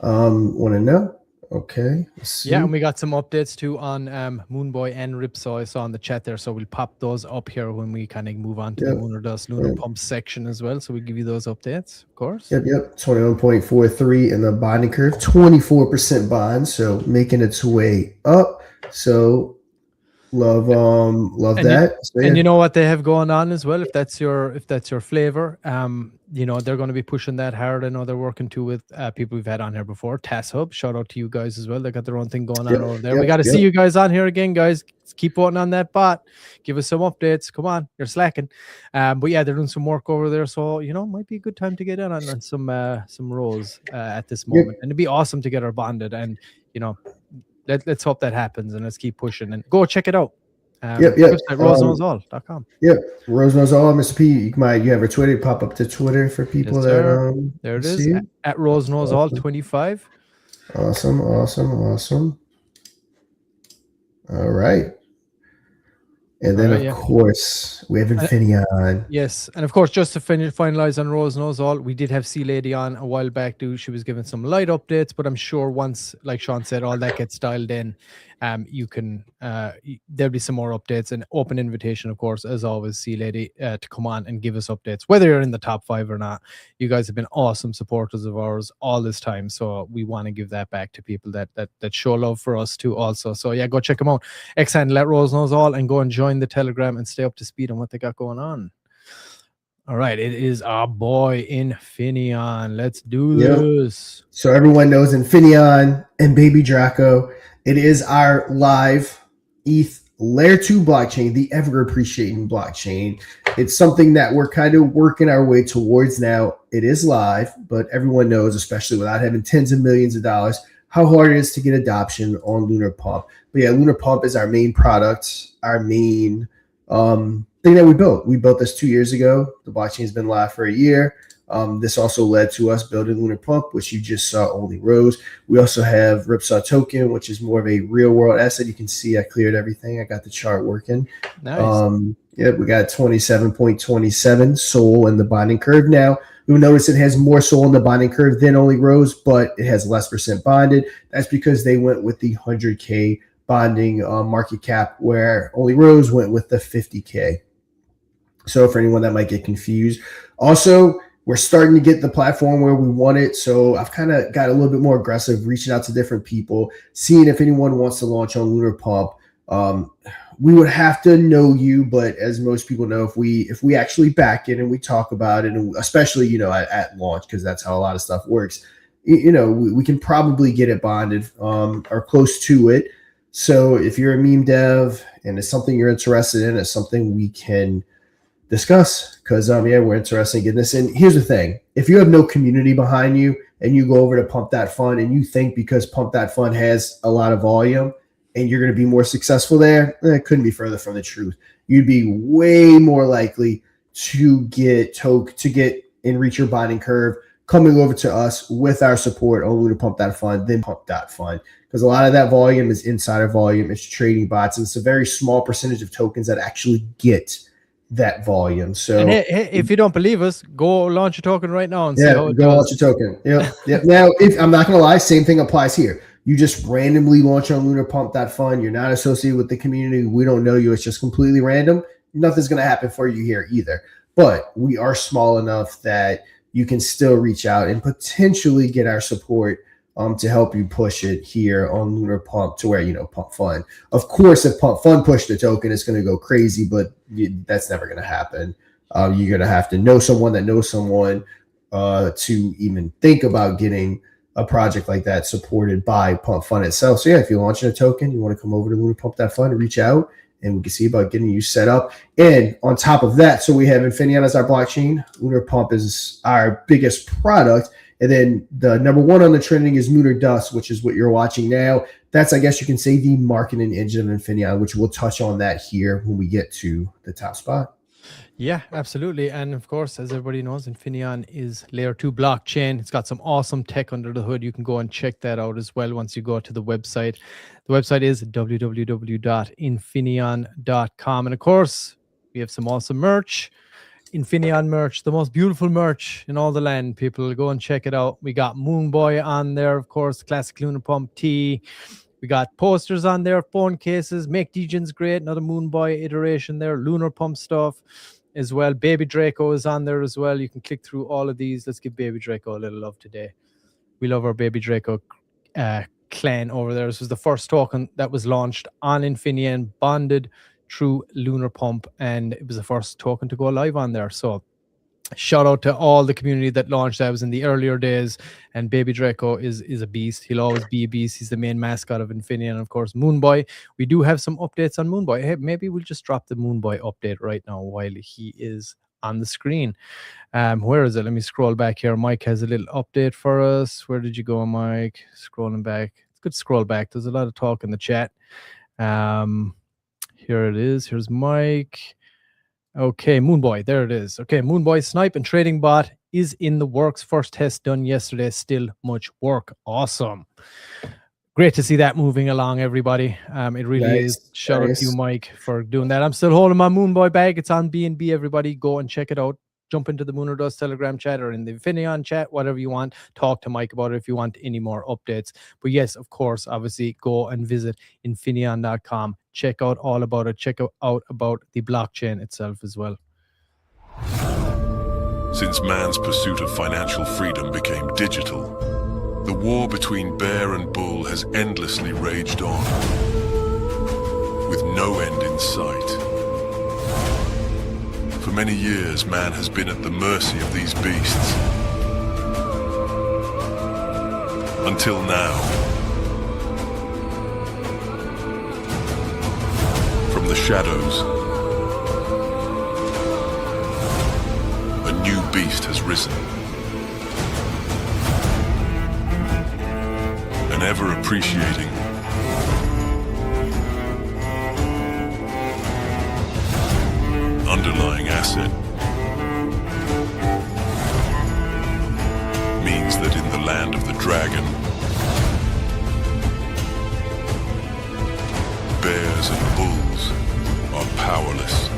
want to know. Okay. Let's see. Yeah, and we got some updates too on Moonboy and Ripsaw. I saw in the chat there, so we'll pop those up here when we kind of move on to the Lunar Dust, Lunar Pump section as well. So we give you those updates, of course. Yep. 21.43 in the bonding curve, 24% bond, so making its way up. So love that. And you know what they have going on as well, if that's your flavor. You know, they're going to be pushing that hard. I know they're working too with people we've had on here before. TAS Hub, shout out to you guys as well. They got their own thing going on over there. We got to see you guys on here again, guys. Keep voting on that bot. Give us some updates. Come on, you're slacking. But yeah, they're doing some work over there, so you know, might be a good time to get in on some roles at this moment. And it'd be awesome to get our bonded. And you know, let's hope that happens, and let's keep pushing and go check it out. Website roseknowsall.com. Yep, Rose Knows All, Mr. P. You have a Twitter, pop up to Twitter for people that there it is at Rose Knows All 25. Awesome. All right. And then, of course, we have Infinion. Yes. And, of course, just to finalize on Rose Knows All, we did have C Lady on a while back, too. She was giving some light updates, but I'm sure once, like Sean said, all that gets dialed in, you can there'll be some more updates. And open invitation, of course, as always, C Lady, to come on and give us updates, whether you're in the top 5 or not. You guys have been awesome supporters of ours all this time, so we want to give that back to people that show love for us too also. So yeah, go check them out. X-Handle at Rose Knows All, and go and join the Telegram and stay up to speed on what they got going on. All right, it is our boy Infinion. Let's do this. So everyone knows Infinion and Baby Draco. It is our live ETH Layer 2 blockchain, the ever appreciating blockchain. It's something that we're kind of working our way towards now. It is live, but everyone knows, especially without having tens of millions of dollars, how hard it is to get adoption on Lunar Pump. But yeah, Lunar Pump is our main product, our main thing that we built. We built this 2 years ago. The blockchain has been live for a year. This also led to us building Lunar Pump, which you just saw only rose. We also have Ripsaw Token, which is more of a real world asset. You can see I cleared everything. I got the chart working. Nice. We got 27.27 SOL in the bonding curve now. You'll notice it has more SOL in the bonding curve than only rose, but it has less percent bonded. That's because they went with the 100K bonding market cap, where only rose went with the 50K. So for anyone that might get confused. Also, we're starting to get the platform where we want it. So I've kind of got a little bit more aggressive, reaching out to different people, seeing if anyone wants to launch on Lunar Pump. We would have to know you, but as most people know, if we actually back it and we talk about it, and especially, you know, at launch, because that's how a lot of stuff works, you know, we can probably get it bonded or close to it. So if you're a meme dev and it's something you're interested in, it's something we can discuss, because we're interested in getting this in. Here's the thing: if you have no community behind you and you go over to Pump That Fund and you think because Pump That Fund has a lot of volume and you're going to be more successful there, it couldn't be further from the truth. You'd be way more likely to get and reach your bonding curve coming over to us with our support on Lunar Pump That Fund than Pump That Fund, because a lot of that volume is insider volume. It's trading bots, and it's a very small percentage of tokens that actually get that volume. So and hey, if you don't believe us, go launch a token right now and see how it go goes. launch a token. Yeah. Now, if I'm not gonna lie, same thing applies here. You just randomly launch on Lunar Pump That Fund. You're not associated with the community. We don't know you. It's just completely random. Nothing's gonna happen for you here either. But we are small enough that you can still reach out and potentially get our support to help you push it here on Lunar Pump to where, you know, Pump Fund. Of course, if Pump Fund pushed the token, it's going to go crazy, but that's never going to happen. You're going to have to know someone that knows someone to even think about getting a project like that supported by Pump Fund itself. So yeah, if you're launching a token, you want to come over to Lunar Pump That Fund, reach out, and we can see about getting you set up. And on top of that, so we have Infinion as our blockchain. Lunar Pump is our biggest product. And then the number one on the trending is Lunar Dust, which is what you're watching now. That's, I guess you can say, the marketing engine of Infinion, which we'll touch on that here when we get to the top spot. Yeah, absolutely. And of course, as everybody knows, Infinion is layer 2 blockchain. It's got some awesome tech under the hood. You can go and check that out as well once you go to the website. The website is www.infinion.com. And of course, we have some awesome merch. Infinion merch, the most beautiful merch in all the land. People, go and check it out. We got Moon Boy on there, of course, classic Lunar Pump tee. We got posters on there, phone cases. Make Degen's great, another Moon Boy iteration there. Lunar Pump stuff as well. Baby Draco is on there as well. You can click through all of these. Let's give Baby Draco a little love today. We love our Baby Draco clan over there. This was the first token that was launched on Infinion, bonded through Lunar Pump, and it was the first token to go live on there. So shout out to all the community that launched that. Was in the earlier days, and Baby Draco is a beast. He'll always be a beast. He's the main mascot of Infinion. And of course, Moon Boy. We do have some updates on Moon Boy. Hey, maybe we'll just drop the Moon Boy update right now while he is on the screen. Where is it? Let me scroll back here. Mike has a little update for us. Where did you go, Mike? Scrolling back. It's good to scroll back. There's a lot of talk in the chat. Here it is. Here's Mike. Okay, Moonboy. There it is. Okay, Moonboy snipe and trading bot is in the works. First test done yesterday. Still much work. Awesome. Great to see that moving along, everybody. It really is. Shout out to you, Mike, for doing that. I'm still holding my Moonboy bag. It's on B&B, everybody. Go and check it out. Jump into the Mooner Dust Telegram chat or in the Infinion chat, whatever you want. Talk to Mike about it if you want any more updates. But yes, of course, obviously, go and visit Infinion.com. Check out all about it. Check out about the blockchain itself as well. Since man's pursuit of financial freedom became digital, the war between bear and bull has endlessly raged on, with no end in sight. For many years, man has been at the mercy of these beasts. Until now. From the shadows, a new beast has risen. An ever-appreciating, underlying asset means that in the land of the dragon, bears and bulls are powerless.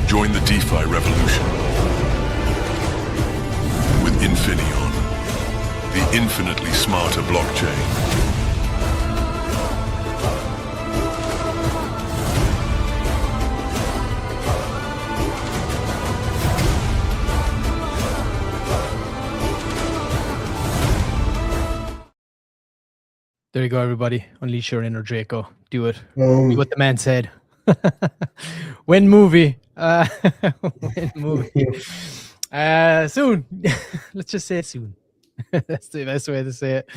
Join the DeFi revolution with Infinion, the infinitely smarter blockchain. There you go, everybody. Unleash your inner Draco. Do it. Do what the man said. When movie. When movie. Soon. Let's just say it soon. That's the best way to say it.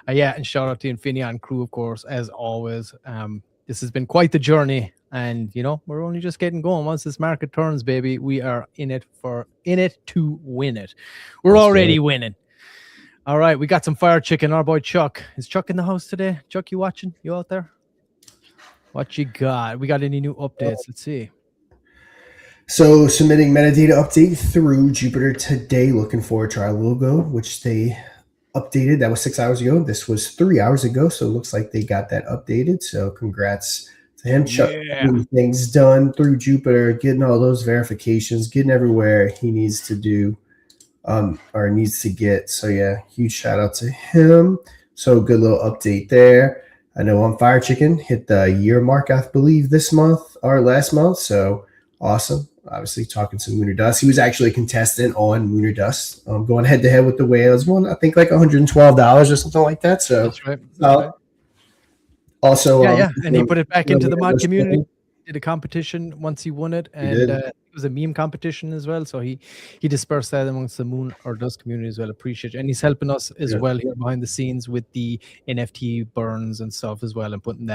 Yeah, and shout out to Infinion crew, of course, as always. This has been quite the journey, and you know, we're only just getting going. Once this market turns, baby, we are in it to win it. We're already winning. All right, we got some fire chicken. Our boy Chuck. Is Chuck in the house today? Chuck, you watching? You out there? What you got? We got any new updates? Let's see. So submitting metadata update through Jupiter today. Looking forward to our logo, which they updated. That was 6 hours ago. This was 3 hours ago. So it looks like they got that updated. So congrats to him. Chuck, getting things done through Jupiter, getting all those verifications, getting everywhere he needs to do. Or needs to get. So yeah, huge shout out to him. So good little update there. I know on Fire Chicken hit the year mark, I believe, this month or last month. So awesome. Obviously talking to Mooner Dust. He was actually a contestant on Mooner Dust, going head to head with the whales. Won, I think, like $112 or something like that. So that's right. That's right. Also, yeah. And he put it back into the mod community. Did a competition once he won it, and it was a meme competition as well. So he dispersed that amongst the Moon or Dust community as well. Appreciate it. And he's helping us as well here behind the scenes with the NFT burns and stuff as well, and putting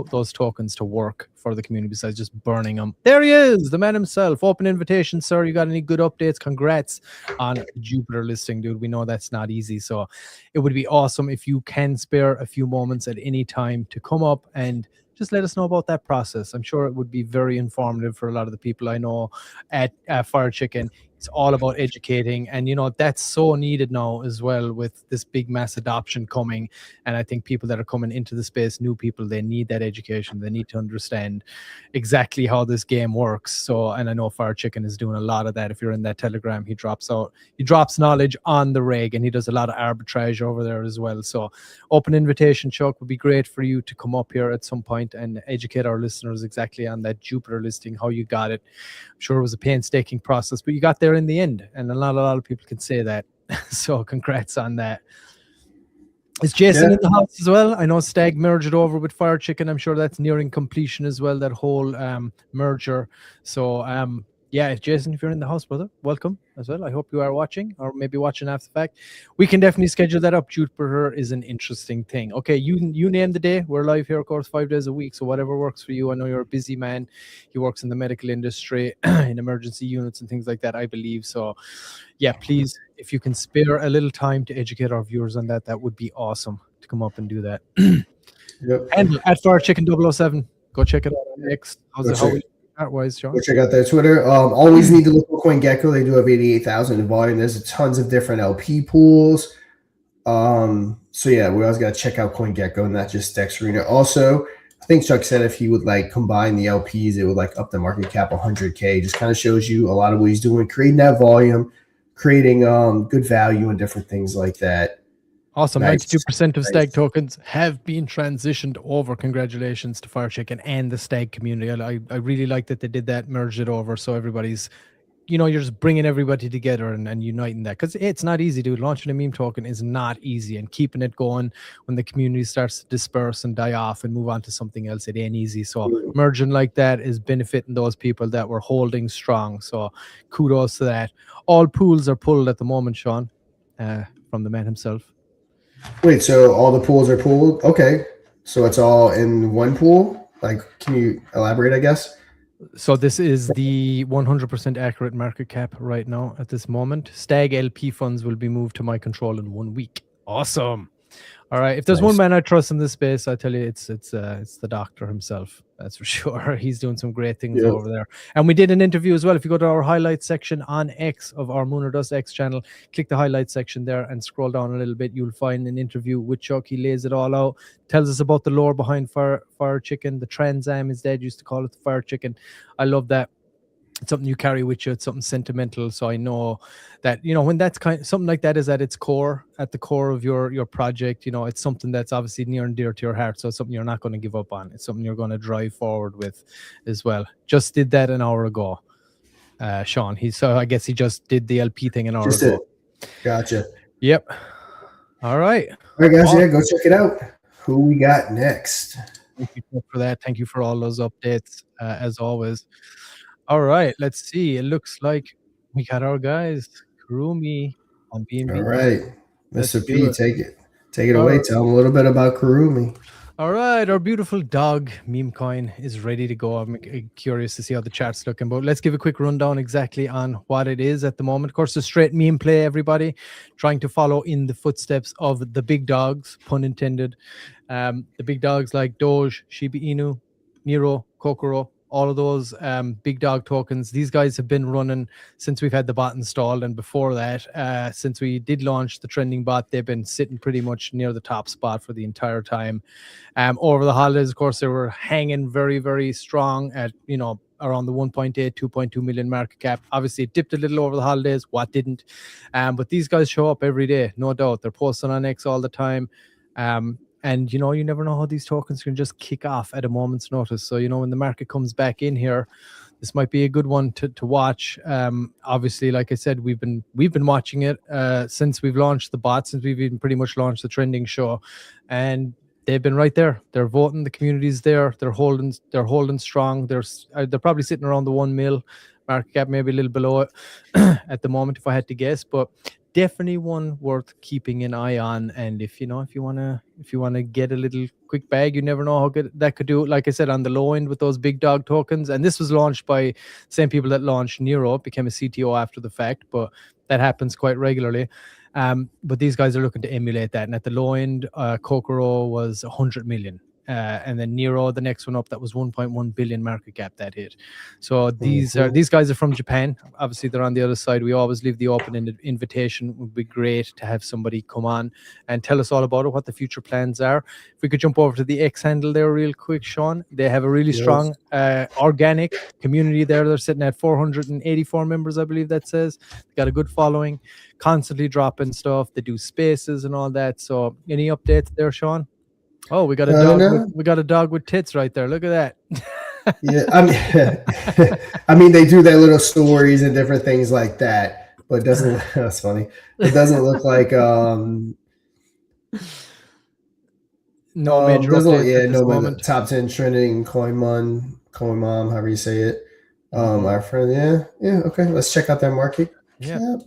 those tokens to work for the community besides just burning them. There he is, the man himself. Open invitation, sir. You got any good updates? Congrats on the Jupiter listing, dude. We know that's not easy, so it would be awesome if you can spare a few moments at any time to come up and just let us know about that process. I'm sure it would be very informative for a lot of the people I know at Fire Chicken. It's all about educating, and that's so needed now as well with this big mass adoption coming. And I think people that are coming into the space, new people, they need that education. They need to understand exactly how this game works. So, and I know Fire Chicken is doing a lot of that. If you're in that Telegram, he drops knowledge on the reg, and he does a lot of arbitrage over there as well. So open invitation, Chuck, would be great for you to come up here at some point and educate our listeners exactly on that Jupiter listing, how you got it. I'm sure it was a painstaking process, but you got there in the end, and not a lot of people can say that. So congrats on that. Is Jason in the house as well? I know Stag merged over with Fire Chicken. I'm sure that's nearing completion as well, that whole merger. So yeah, Jason, if you're in the house, brother, welcome as well. I hope you are watching, or maybe watching after the fact. We can definitely schedule that up. Jupiter is an interesting thing. Okay, you name the day. We're live here, of course, 5 days a week, so whatever works for you. I know you're a busy man. He works in the medical industry, in emergency units and things like that, I believe. So yeah, please, if you can spare a little time to educate our viewers on that, that would be awesome to come up and do that. And at FireChicken007, go check it out on X. Art-wise, Sean? Go check out their Twitter. Always need to look for CoinGecko. They do have 88,000 in volume. There's tons of different LP pools. So yeah, we always got to check out CoinGecko and not just Dex Arena. Also, I think Chuck said if he would like combine the LPs, it would like up the market cap 100K. Just kind of shows you a lot of what he's doing, creating that volume, creating good value and different things like that. Awesome. Nice. 92% of Stag tokens have been transitioned over. Congratulations to Fire Chicken and the Stag community. I really like that they did that, merged it over, so everybody's, you're just bringing everybody together and uniting that, because it's not easy, dude. Launching a meme token is not easy, and keeping it going when the community starts to disperse and die off and move on to something else, it ain't easy. So merging like that is benefiting those people that were holding strong. So kudos to that. All pools are pulled at the moment, Sean, from the man himself. Wait, so all the pools are pooled? Okay. So it's all in one pool? Like, can you elaborate, I guess? So this is the 100% accurate market cap right now at this moment. Stag LP funds will be moved to my control in 1 week. Awesome. All right. If there's one man I trust in this space, I tell you, it's the doctor himself. That's for sure. He's doing some great things over there. And we did an interview as well. If you go to our highlights section on X of our Moon or Dust X channel, click the highlights section there and scroll down a little bit. You'll find an interview with Chuck. He lays it all out, tells us about the lore behind Fire Chicken. The Trans Am, his dad used to call it the Fire Chicken. I love that. It's something you carry with you. It's something sentimental. So I know that, when that's something like that is at its core, at the core of your project, it's something that's obviously near and dear to your heart. So it's something you're not going to give up on. It's something you're going to drive forward with as well. Just did that an hour ago, Sean. So I guess he just did the LP thing an hour ago. Gotcha. Yep. All right. All right, guys. Yeah, go check it out. Who we got next? Thank you for that. Thank you for all those updates, as always. All right, let's see. It looks like we got our guys, Kurumi on BNB. All right, Mr. P, take it away. Tell them a little bit about Kurumi. All right, our beautiful dog meme coin is ready to go. I'm curious to see how the chart's looking, but let's give a quick rundown exactly on what it is at the moment. Of course, a straight meme play, everybody, trying to follow in the footsteps of the big dogs, pun intended. The big dogs like Doge, Shiba Inu, Nero, Kokoro, all of those big dog tokens. These guys have been running since we've had the bot installed, and before that, since we did launch the trending bot, they've been sitting pretty much near the top spot for the entire time. Over the holidays, of course, they were hanging very, very strong at around the 1.8, 2.2 million market cap. Obviously, it dipped a little over the holidays. What didn't? But these guys show up every day, no doubt. They're posting on X all the time. And, you never know how these tokens can just kick off at a moment's notice. So, when the market comes back in here, this might be a good one to watch. Obviously, like I said, we've been watching it since we've launched the bot, since we've even pretty much launched the trending show. And they've been right there. They're voting. The community's there. They're holding strong. They're probably sitting around the 1 mil market cap, maybe a little below it at the moment, if I had to guess. But definitely one worth keeping an eye on. And if you wanna get a little quick bag, you never know how good that could do. Like I said, on the low end with those big dog tokens, and this was launched by the same people that launched Nero, became a CTO after the fact, but that happens quite regularly. But these guys are looking to emulate that. And at the low end, Kokoro was 100 million. and then Nero, the next one up, that was 1.1 billion market cap that hit. So these guys are from Japan. Obviously, they're on the other side. We always leave the open invitation. It would be great to have somebody come on and tell us all about it, what the future plans are. If we could jump over to the X handle there real quick, Sean. They have a really strong organic community there. They're sitting at 484 members, I believe that says. They got a good following, constantly dropping stuff. They do spaces and all that. So any updates there, Sean? Oh, we got a dog. We got a dog with tits right there. Look at that. Yeah, I mean, they do their little stories and different things like that, but it doesn't. That's funny. It doesn't look like no major updates no moment. Top 10 trending coin mom, however you say it. Our friend, okay. Let's check out their market. Yeah,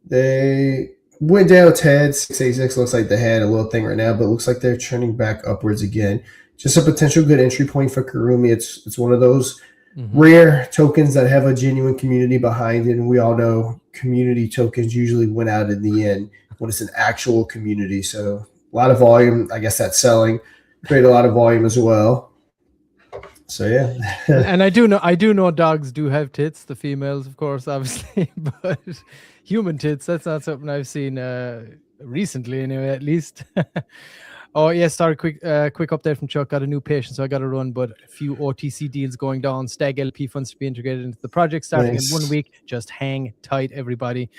they went down its head. 686 looks like they had a little thing right now, but it looks like they're trending back upwards again. Just a potential good entry point for Kurumi. It's one of those rare tokens that have a genuine community behind it, and we all know community tokens usually win out in the end when it's an actual community. So a lot of volume. I guess that's selling. Create a lot of volume as well. So yeah. And I do know dogs do have tits, the females, of course, obviously, but human tits, that's not something I've seen recently anyway, at least. Oh yeah, sorry, quick update from Chuck. Got a new patient, so I got to run, but a few OTC deals going down. Stag LP funds to be integrated into the project starting in 1 week. Just hang tight, everybody.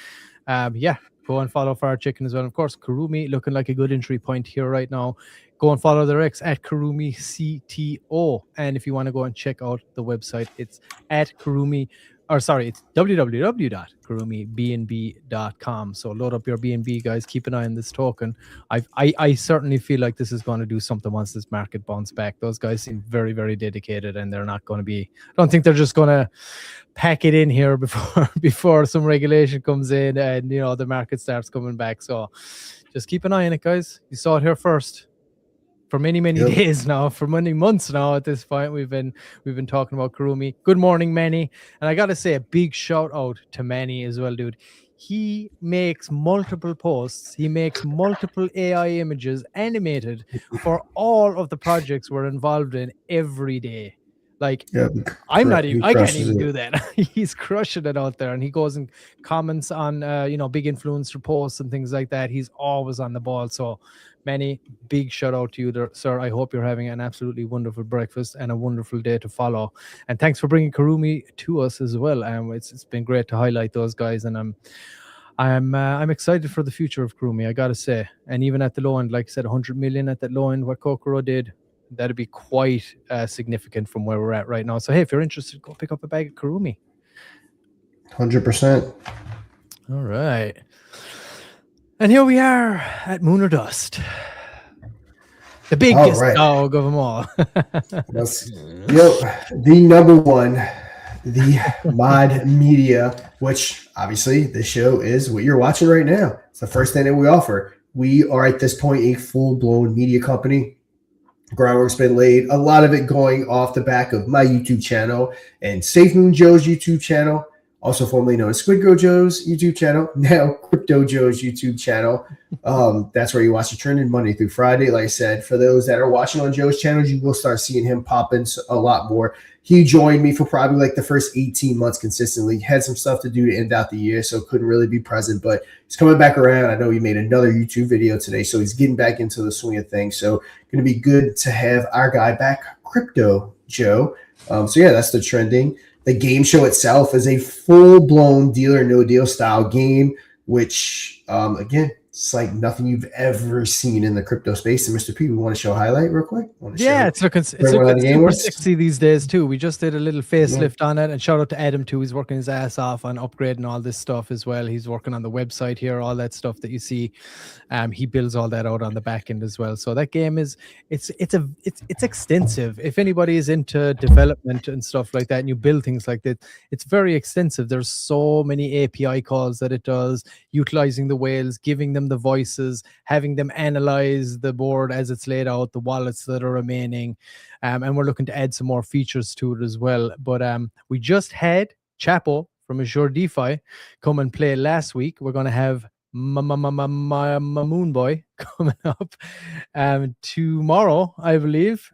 Go and follow Fire Chicken as well. And of course, Kurumi looking like a good entry point here right now. Go and follow their X at Kurumi CTO. And if you want to go and check out the website, it's at Kurumi, it's www.kurumibnb.com. So load up your BNB, guys. Keep an eye on this token. I certainly feel like this is going to do something once this market bounces back. Those guys seem very, very dedicated, and they're not going to be. I don't think they're just going to pack it in here before some regulation comes in and the market starts coming back. So just keep an eye on it, guys. You saw it here first. For many days now, for many months now at this point, we've been talking about Kurumi. Good morning, Manny. And I got to say a big shout out to Manny as well, dude. He makes multiple posts. He makes multiple AI images animated for all of the projects we're involved in every day. Like, I can't even do that. He's crushing it out there, and he goes and comments on, big influencer posts and things like that. He's always on the ball. So, Manny, big shout out to you there, sir. I hope you're having an absolutely wonderful breakfast and a wonderful day to follow. And thanks for bringing Kurumi to us as well. It's been great to highlight those guys, and I'm excited for the future of Kurumi, I gotta say. And even at the low end, like I said, 100 million at that low end, what Kokoro did, that'd be quite significant from where we're at right now. So hey, if you're interested, go pick up a bag of Kurumi. 100%. All right. And here we are at Moon or Dust. The biggest dog of them all. The number one, the mod media, which obviously the show is what you're watching right now. It's the first thing that we offer. We are at this point a full-blown media company. Groundwork's been laid. A lot of it going off the back of my YouTube channel and Safe Moon Joe's YouTube channel, also formerly known as Squid Go Joe's YouTube channel, now Crypto Joe's YouTube channel. That's where you watch the trending Monday through Friday. Like I said, for those that are watching on Joe's channels, you will start seeing him popping a lot more. He joined me for probably like the first 18 months consistently. Had some stuff to do to end out the year, so couldn't really be present, but he's coming back around. I know he made another YouTube video today, so he's getting back into the swing of things. So going to be good to have our guy back, Crypto Joe. That's the trending. The game show itself is a full-blown deal or no deal style game, which, again, it's like nothing you've ever seen in the crypto space. And Mr. P, we want to show a highlight real quick? It's looking super sexy these days too. We just did a little facelift on it, and shout out to Adam too. He's working his ass off on upgrading all this stuff as well. He's working on the website here, all that stuff that you see. He builds all that out on the back end as well. So that game is it's extensive. If anybody is into development and stuff like that, and you build things like that, it's very extensive. There's so many API calls that it does, utilizing the whales, giving them the voices, having them analyze the board as it's laid out, the wallets that are remaining, and we're looking to add some more features to it as well. But we just had Chapo from Azure DeFi come and play last week. We're going to have Moon Boy coming up tomorrow, I believe.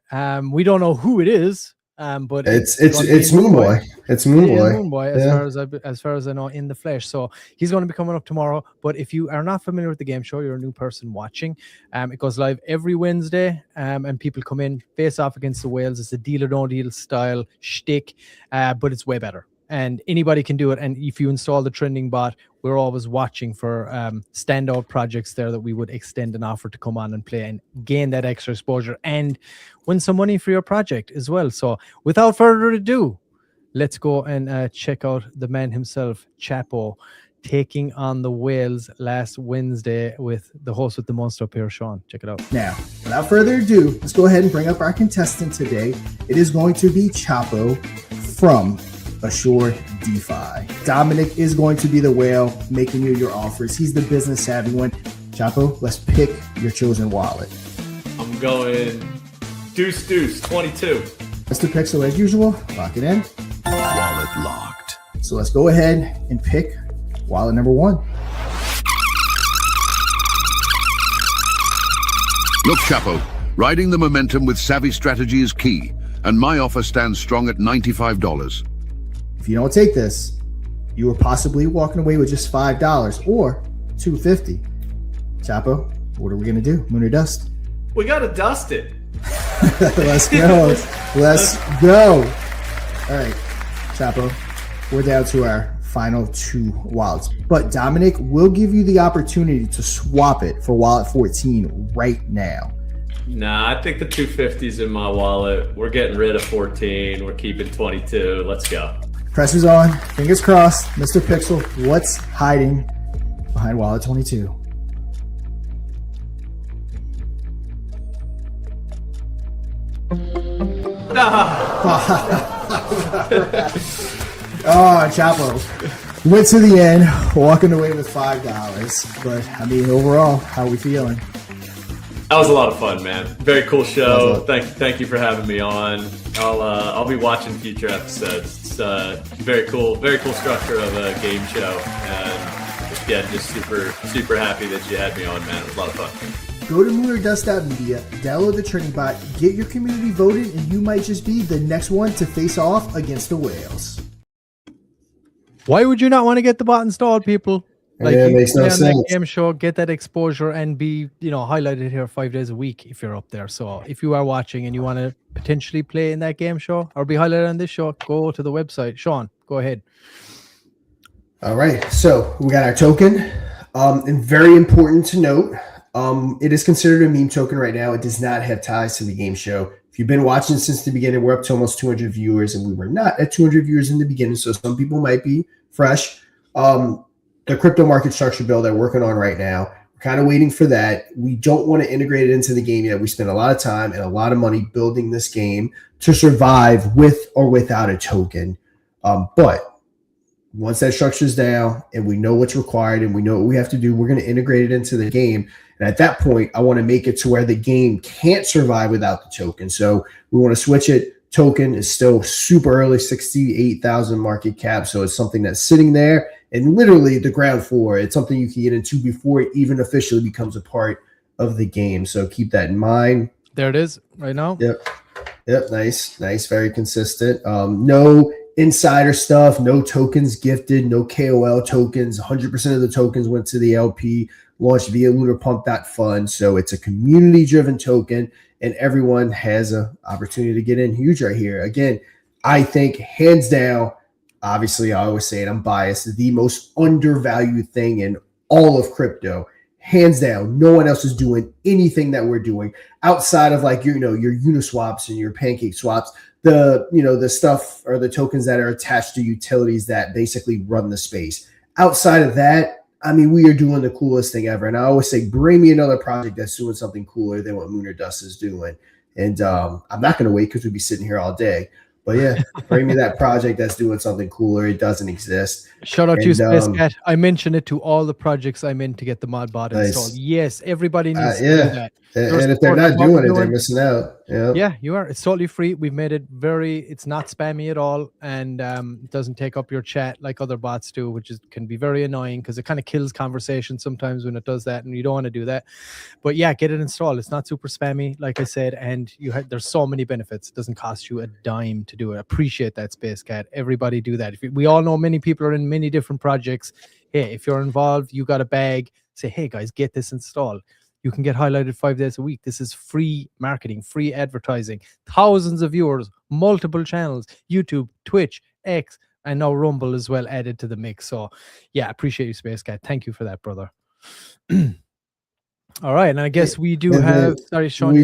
We don't know who it is. But it's Moon Boy. It's Moon Boy. Moon Boy, as far as I know, in the flesh. So he's going to be coming up tomorrow. But if you are not familiar with the game show, you're a new person watching. It goes live every Wednesday, and people come in, face off against the whales. It's a deal or no deal style shtick, but it's way better. And anybody can do it. And if you install the trending bot, we're always watching for standout projects there that we would extend an offer to come on and play and gain that extra exposure and win some money for your project as well. So without further ado, let's go and check out the man himself, Chapo, taking on the whales last Wednesday with the host with the monster up here, Sean. Check it out. Now, without further ado, let's go ahead and bring up our contestant today. It is going to be Chapo from Assured DeFi. Dominic is going to be the whale making you your offers. He's the business savvy one. Chapo, let's pick your chosen wallet. I'm going deuce 22. Mr. Pixel, as usual, lock it in. Wallet locked. So let's go ahead and pick wallet number 1. Look, Chapo, riding the momentum with savvy strategy is key, and my offer stands strong at $95. If you don't take this, you are possibly walking away with just $5 or $2.50. Chapo, what are we gonna do? Moon or dust? We gotta dust it. Let's go. Let's go. All right, Chapo, we're down to our final 2 wallets. But Dominic will give you the opportunity to swap it for wallet 14 right now. Nah, I think the 250's in my wallet. We're getting rid of 14. We're keeping 22. Let's go. Pressure's on. Fingers crossed. Mr. Pixel, what's hiding behind wallet 22? Oh, Chapo went to the end, walking away with $5. But I mean, overall, how are we feeling? That was a lot of fun, man. Very cool show. Thank you for having me on. I'll be watching future episodes. It's very cool structure of a game show, and yeah, just super happy that you had me on, man. It was a lot of fun. Go to moonordust.media, download the trending bot, get your community voted, and you might just be the next one to face off against the whales. Why would you not want to get the bot installed, people? Like, yeah, you makes no play on that sense. game show, get that exposure, and be highlighted here 5 days a week if you're up there. So if you are watching and you want to potentially play in that game show or be highlighted on this show, go to the website. Sean, go ahead. All right, so we got our token. And very important to note, it is considered a meme token right now. It does not have ties to the game show. If you've been watching since the beginning, we're up to almost 200 viewers, and we were not at 200 viewers in the beginning, so some people might be fresh. The crypto market structure bill they're working on right now, we're kind of waiting for that. We don't want to integrate it into the game yet. We spent a lot of time and a lot of money building this game to survive with or without a token. But once that structure's down and we know what's required and we know what we have to do, we're going to integrate it into the game. And at that point, I want to make it to where the game can't survive without the token. So we want to switch it. Token is still super early, 68,000 market cap. So it's something that's sitting there and literally the ground floor. It's something you can get into before it even officially becomes a part of the game. So keep that in mind. There it is right now. Yep. Nice. Very consistent. No insider stuff, no tokens gifted, no KOL tokens. 100% of the tokens went to the LP, launched via lunar.pump.fund. So it's a community-driven token, and everyone has an opportunity to get in huge right here. Again, I think hands down, obviously I always say it, I'm biased, the most undervalued thing in all of crypto. Hands down, no one else is doing anything that we're doing outside of like your Uniswaps and your Pancake swaps. The stuff or the tokens that are attached to utilities that basically run the space. Outside of that, I mean, we are doing the coolest thing ever. And I always say, bring me another project that's doing something cooler than what Moon or Dust is doing. And I'm not going to wait because we'd be sitting here all day. But yeah, bring me that project that's doing something cooler. It doesn't exist. Shout out to you, And, Space Cat. I mention it to all the projects I'm in to get the mod bot Nice. installed. Yes, everybody needs to Yeah. do that. And if they're not doing it, they're missing out. Yeah. Yeah, you are. It's totally free. We've made it it's not spammy at all, and it doesn't take up your chat like other bots do, which can be very annoying because it kind of kills conversation sometimes when it does that, and you don't want to do that. But yeah, get it installed. It's not super spammy, like I said, and there's so many benefits. It doesn't cost you a dime to do it. Appreciate that, Space Cat. Everybody do that. We all know many people are in many different projects. Hey, if you're involved, you got a bag, say, hey guys, get this installed. You can get highlighted 5 days a week. This is free marketing, free advertising, thousands of viewers, multiple channels, YouTube, Twitch, X, and now Rumble as well added to the mix. So yeah, appreciate you, Space Cat. Thank you for that, brother. All right, and I guess we do have, sorry, Sean,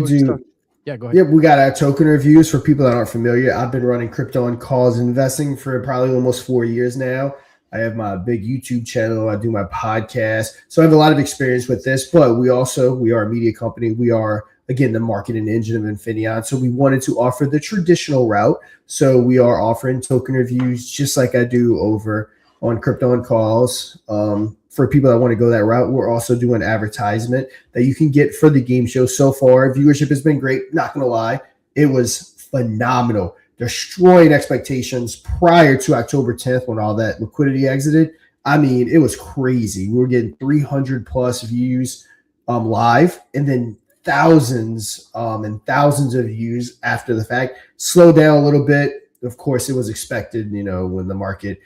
yeah, go ahead. Yeah, we got our token reviews for people that aren't familiar. I've been running crypto on calls investing for probably almost 4 years now. I have my big YouTube channel. I do my podcast. So I have a lot of experience with this, but we are a media company. We are, again, the marketing engine of Infinion. So we wanted to offer the traditional route. So we are offering token reviews just like I do over on Crypto on Calls. For people that want to go that route, we're also doing advertisement that you can get for the game show. So far, viewership has been great. Not going to lie. It was phenomenal. Destroying expectations prior to October 10th when all that liquidity exited. I mean, it was crazy. We were getting 300 plus views live, and then thousands and thousands of views after the fact. Slowed down a little bit. Of course, it was expected, when the market,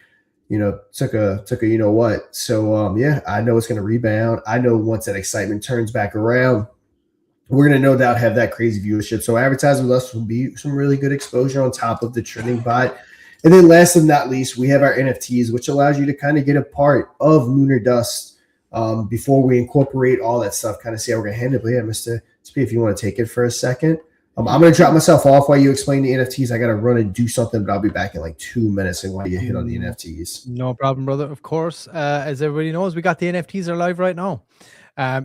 took a what. So, yeah, I know it's going to rebound. I know once that excitement turns back around, we're going to no doubt have that crazy viewership. So advertising with us will be some really good exposure on top of the trending bot. And then last but not least, we have our NFTs, which allows you to kind of get a part of Lunar Dust before we incorporate all that stuff, kind of see how we're going to handle it. But yeah, Mr. SP, if you want to take it for a second. I'm going to drop myself off while you explain the NFTs. I got to run and do something, but I'll be back in like 2 minutes and want to get hit on the NFTs. No problem, brother. Of course, as everybody knows, we got the NFTs are live right now.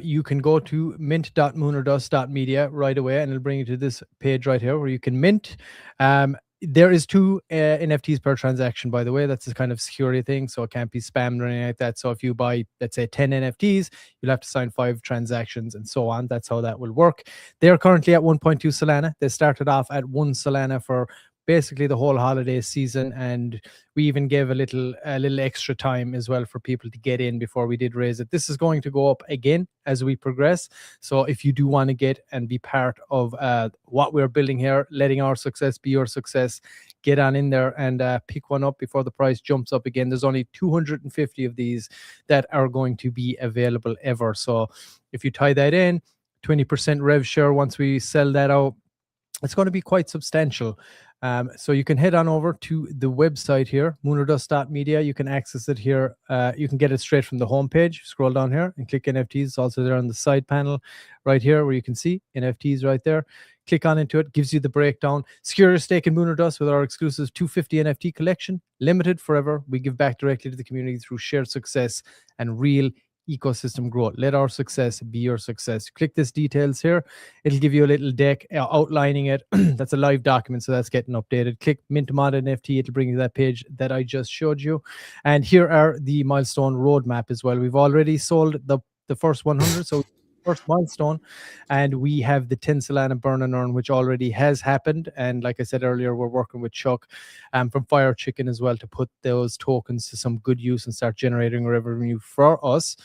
You can go to mint.moonerdust.media right away, and it'll bring you to this page right here where you can mint. There is 2 NFTs per transaction, by the way. That's a kind of security thing, so it can't be spammed or anything like that. So if you buy, let's say, 10 NFTs, you'll have to sign 5 transactions and so on. That's how that will work. They're currently at 1.2 Solana. They started off at 1 Solana for basically the whole holiday season, and we even gave a little extra time as well for people to get in before we did raise it. This is going to go up again as we progress. So if you do want to get and be part of what we're building here, letting our success be your success, get on in there and pick one up before the price jumps up again. There's only 250 of these that are going to be available ever. So if you tie that in, 20% rev share once we sell that out, it's going to be quite substantial. So you can head on over to the website here, moonerdust.media. You can access it here. You can get it straight from the homepage. Scroll down here and click NFTs. It's also there on the side panel right here where you can see NFTs right there. Click on into it, gives you the breakdown. Secure your stake in Moonerdust with our exclusive 250 NFT collection, limited forever. We give back directly to the community through shared success and real ecosystem growth. Let our success be your success. Click this details here. It'll give you a little deck outlining it. That's a live document, so that's getting updated. Click Mint Mod NFT. It'll bring you that page that I just showed you. And here are the milestone roadmap as well. We've already sold the first 100, so first milestone, and we have the 10 Solana burn and earn, which already has happened. And like I said earlier, we're working with Chuck from Fire Chicken as well to put those tokens to some good use and start generating revenue for us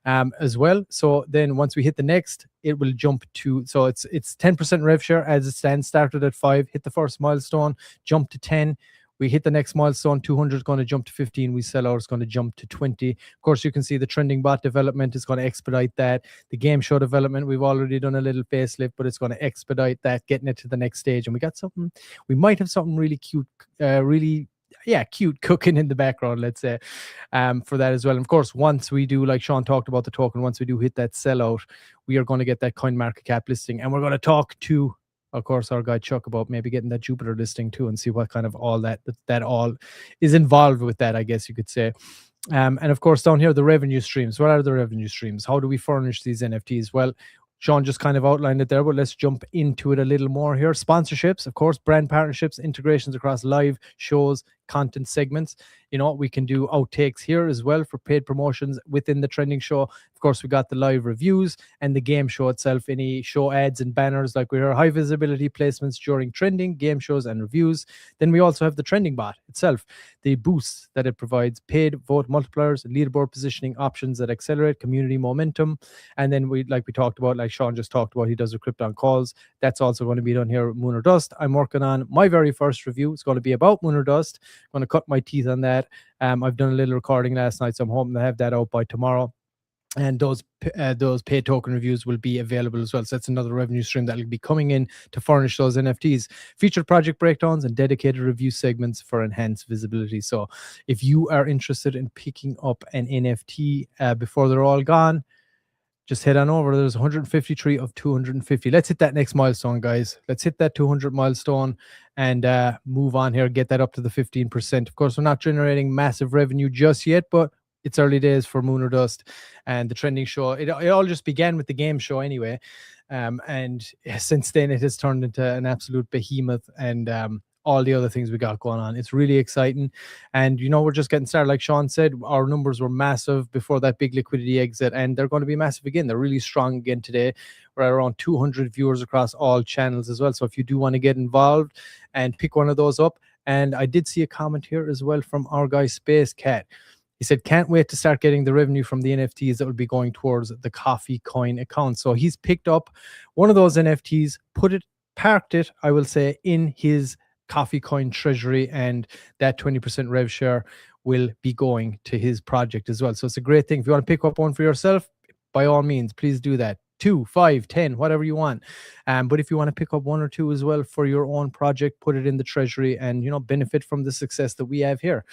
as well. So then once we hit the next, it will jump to, so it's 10% rev share as it stands. Started at 5, hit the first milestone, jump to 10. We hit the next milestone, 200 is going to jump to 15. We sell out, it's going to jump to 20. Of course, you can see the trending bot development is going to expedite that. The game show development, we've already done a little facelift, but it's going to expedite that, getting it to the next stage. And we might have something really cute, cute cooking in the background, let's say, for that as well. And of course, once we do, like Sean talked about the token, once we do hit that sellout, we are going to get that CoinMarketCap listing. And we're going to talk to, of course, our guy Chuck about maybe getting that Jupiter listing too, and see what kind of all that all is involved with that, I guess you could say. And of course, down here, the revenue streams. What are the revenue streams? How do we furnish these NFTs? Well, Sean just kind of outlined it there, but let's jump into it a little more here. Sponsorships, of course, brand partnerships, integrations across live shows, content segments. You know, we can do outtakes here as well for paid promotions within the trending show. Of course, we got the live reviews and the game show itself, any show ads and banners, like we hear high visibility placements during trending, game shows and reviews. Then we also have the trending bot itself, the boosts that it provides, paid vote multipliers, leaderboard positioning options that accelerate community momentum. And then we talked about, like Sean just talked about, he does the Krypton calls. That's also going to be done here with Moon or Dust. I'm working on my very first review. It's going to be about Moon or Dust. I'm going to cut my teeth on that. I've done a little recording last night, so I'm hoping to have that out by tomorrow. And those paid token reviews will be available as well. So that's another revenue stream that will be coming in to furnish those NFTs. Featured project breakdowns and dedicated review segments for enhanced visibility. So if you are interested in picking up an NFT before they're all gone, just head on over. There's 153 of 250. Let's hit that next milestone, guys. Let's hit that 200 milestone and move on here, get that up to the 15%. Of course, we're not generating massive revenue just yet, but it's early days for Moon or Dust and the trending show. It all just began with the game show anyway. And since then, it has turned into an absolute behemoth and all the other things we got going on. It's really exciting. And, you know, we're just getting started. Like Sean said, our numbers were massive before that big liquidity exit, and they're going to be massive again. They're really strong again today. We're at around 200 viewers across all channels as well. So if you do want to get involved and pick one of those up, and I did see a comment here as well from our guy Space Cat. He said, can't wait to start getting the revenue from the NFTs that will be going towards the Coffee Coin account. So he's picked up one of those NFTs, parked it, I will say, in his Coffee Coin treasury, and that 20% rev share will be going to his project as well. So it's a great thing. If you want to pick up one for yourself, by all means, please do that. 2, 5, 10, whatever you want. But if you want to pick up 1 or 2 as well for your own project, put it in the treasury and, you know, benefit from the success that we have here,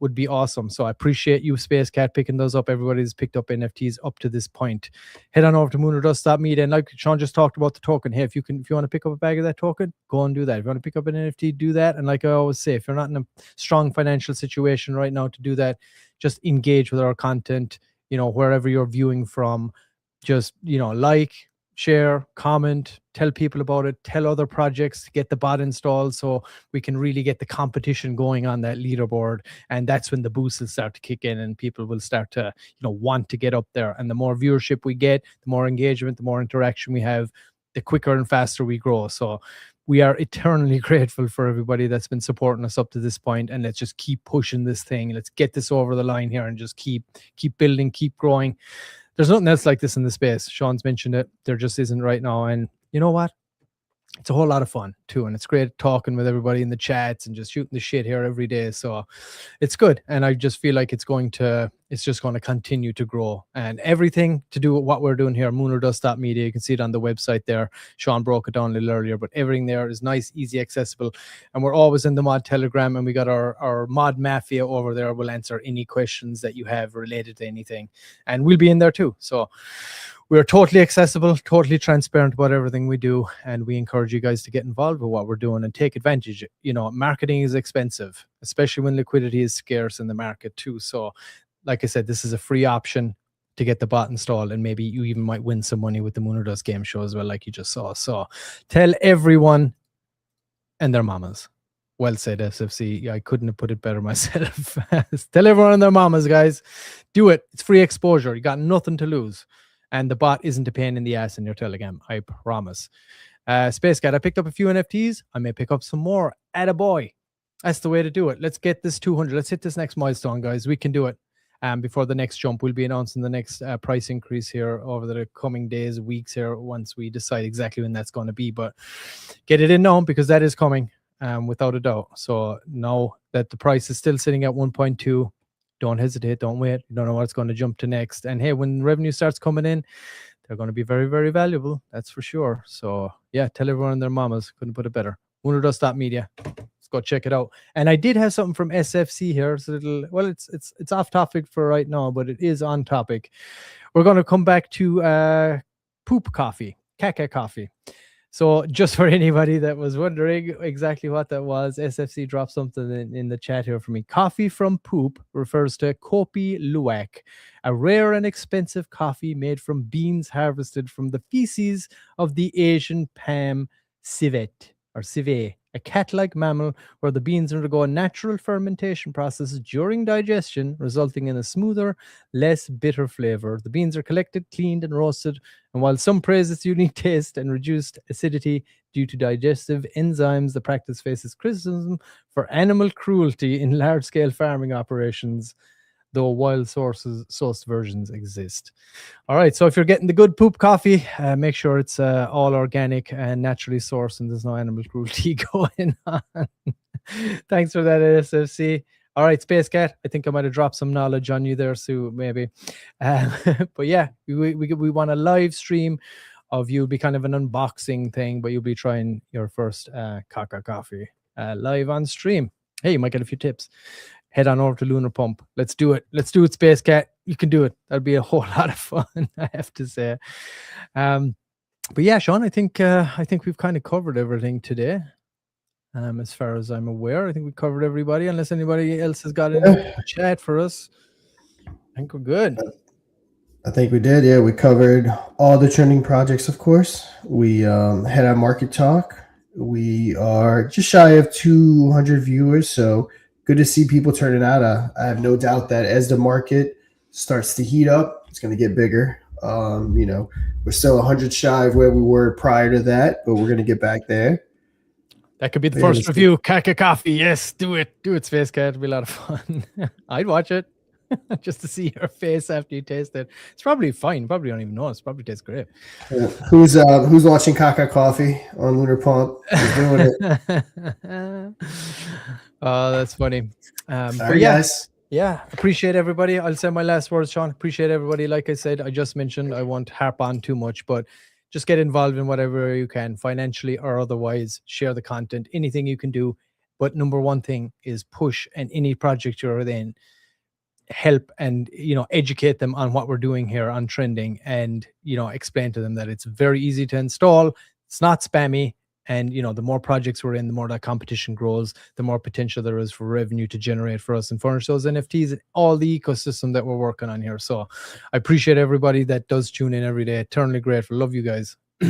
would be awesome. So I appreciate you, Space Cat, picking those up. Everybody's picked up NFTs up to this point. Head on over to moonordust.media, and like Sean just talked about the token. Hey, if you want to pick up a bag of that token, go and do that. If you want to pick up an NFT, do that. And like I always say, if you're not in a strong financial situation right now to do that, just engage with our content, you know, wherever you're viewing from. Just, you know, like, share, comment, tell people about it, tell other projects, get the bot installed so we can really get the competition going on that leaderboard. And that's when the boosts will start to kick in and people will start to, you know, want to get up there. And the more viewership we get, the more engagement, the more interaction we have, the quicker and faster we grow. So we are eternally grateful for everybody that's been supporting us up to this point. And let's just keep pushing this thing. Let's get this over the line here and just keep building, keep growing. There's nothing else like this in the space. Sean's mentioned it. There just isn't right now. And you know what? It's a whole lot of fun too. And it's great talking with everybody in the chats and just shooting the shit here every day. So it's good. And I just feel like it's just going to continue to grow. And everything to do with what we're doing here, moonordust.media, you can see it on the website there. Sean broke it down a little earlier, but everything there is nice, easy, accessible. And we're always in the mod Telegram, and we got our mod mafia over there. We'll answer any questions that you have related to anything. And we'll be in there too. So we're totally accessible, totally transparent about everything we do, and we encourage you guys to get involved with what we're doing and take advantage. You know, marketing is expensive, especially when liquidity is scarce in the market too. So, like I said, this is a free option to get the bot installed, and maybe you even might win some money with the Moon or Dust game show as well, like you just saw. So, tell everyone and their mamas. Well said, SFC. I couldn't have put it better myself. Tell everyone and their mamas, guys. Do it. It's free exposure. You got nothing to lose. And the bot isn't a pain in the ass in your Telegram, I promise. Space Cat, I picked up a few NFTs. I may pick up some more. Attaboy. That's the way to do it. Let's get this 200. Let's hit this next milestone, guys. We can do it. Before the next jump, we'll be announcing the next price increase here over the coming days, weeks here, once we decide exactly when that's going to be. But get it in now, because that is coming without a doubt. So now that the price is still sitting at 1.2, don't hesitate, don't wait. You don't know what's going to jump to next. And hey, when revenue starts coming in, they're going to be very, very valuable. That's for sure. So yeah, tell everyone and their mamas. Couldn't put it better. moonordust.media. Let's go check it out. And I did have something from SFC here. It's a little, well, it's off topic for right now, but it is on topic. We're going to come back to poop coffee, caca coffee. So just for anybody that was wondering exactly what that was, SFC dropped something in the chat here for me. Coffee from poop refers to Kopi Luwak, a rare and expensive coffee made from beans harvested from the feces of the Asian palm civet, or civet, a cat-like mammal where the beans undergo a natural fermentation process during digestion, resulting in a smoother, less bitter flavor. The beans are collected, cleaned, and roasted, and while some praise its unique taste and reduced acidity due to digestive enzymes, the practice faces criticism for animal cruelty in large-scale farming operations, though wild-sourced versions exist. All right, so if you're getting the good poop coffee, make sure it's all organic and naturally sourced and there's no animal cruelty going on. Thanks for that, SFC. All right, Space Cat, I think I might have dropped some knowledge on you there, Sue, maybe. But yeah, we want a live stream of you. Be kind of an unboxing thing, but you'll be trying your first Kaka coffee live on stream. Hey, you might get a few tips. Head on over to Lunar Pump. Let's do it. Let's do it, Space Cat. You can do it. That'll be a whole lot of fun, I have to say. But yeah, Sean, I think we've kind of covered everything today. As far as I'm aware, I think we covered everybody. Unless anybody else has got any chat for us, I think we're good. I think we did. Yeah, we covered all the trending projects, of course. We had our market talk. We are just shy of 200 viewers, so good to see people turning out. I have no doubt that as the market starts to heat up, it's going to get bigger. We're still 100 shy of where we were prior to that, but we're going to get back there. That could be the first review. Kaka Coffee. Yes, do it. Do it, Space Cat. It'll be a lot of fun. I'd watch it just to see your face after you taste it. It's probably fine. You probably don't even know. It probably tastes great. Yeah. Who's watching Kaka Coffee on Lunar Pump? Who's doing it? Oh, that's funny. Sorry, guys. Yeah, appreciate everybody. I'll say my last words, Sean. Appreciate everybody. Like I said, I just mentioned, I won't harp on too much, but just get involved in whatever you can, financially or otherwise. Share the content, anything you can do. But number one thing is push, and any project you're in, help and educate them on what we're doing here on trending, and explain to them that it's very easy to install. It's not spammy. And, the more projects we're in, the more that competition grows, the more potential there is for revenue to generate for us and furnish those NFTs and all the ecosystem that we're working on here. So I appreciate everybody that does tune in every day. Eternally grateful. Love you guys. All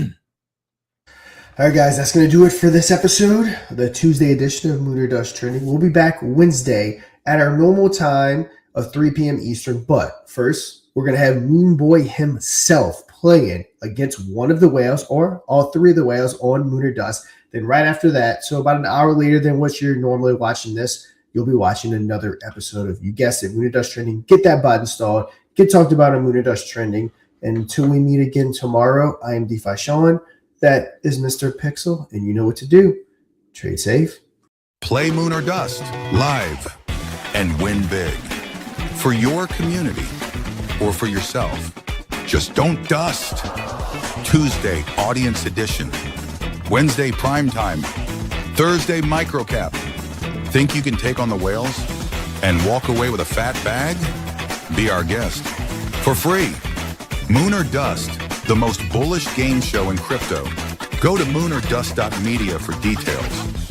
right, guys, that's going to do it for this episode, the Tuesday edition of Mooner Does Trending. We'll be back Wednesday at our normal time of 3 p.m. Eastern. But first, we're going to have Moonboy himself playing against one of the whales or all three of the whales on Mooner Dust. Then right after that, so about an hour later than what you're normally watching this, you'll be watching another episode of, you guessed it, Mooner Dust Trending. Get that bot installed. Get talked about on Mooner Dust Trending. And until we meet again tomorrow, I am DeFi Sean. That is Mr. Pixel, and you know what to do. Trade safe. Play Moon or Dust live and win big for your community or for yourself. Just don't dust. Tuesday, audience edition. Wednesday, prime time. Thursday, microcap. Think you can take on the whales and walk away with a fat bag? Be our guest for free. Moon or Dust, the most bullish game show in crypto. Go to moonordust.media for details.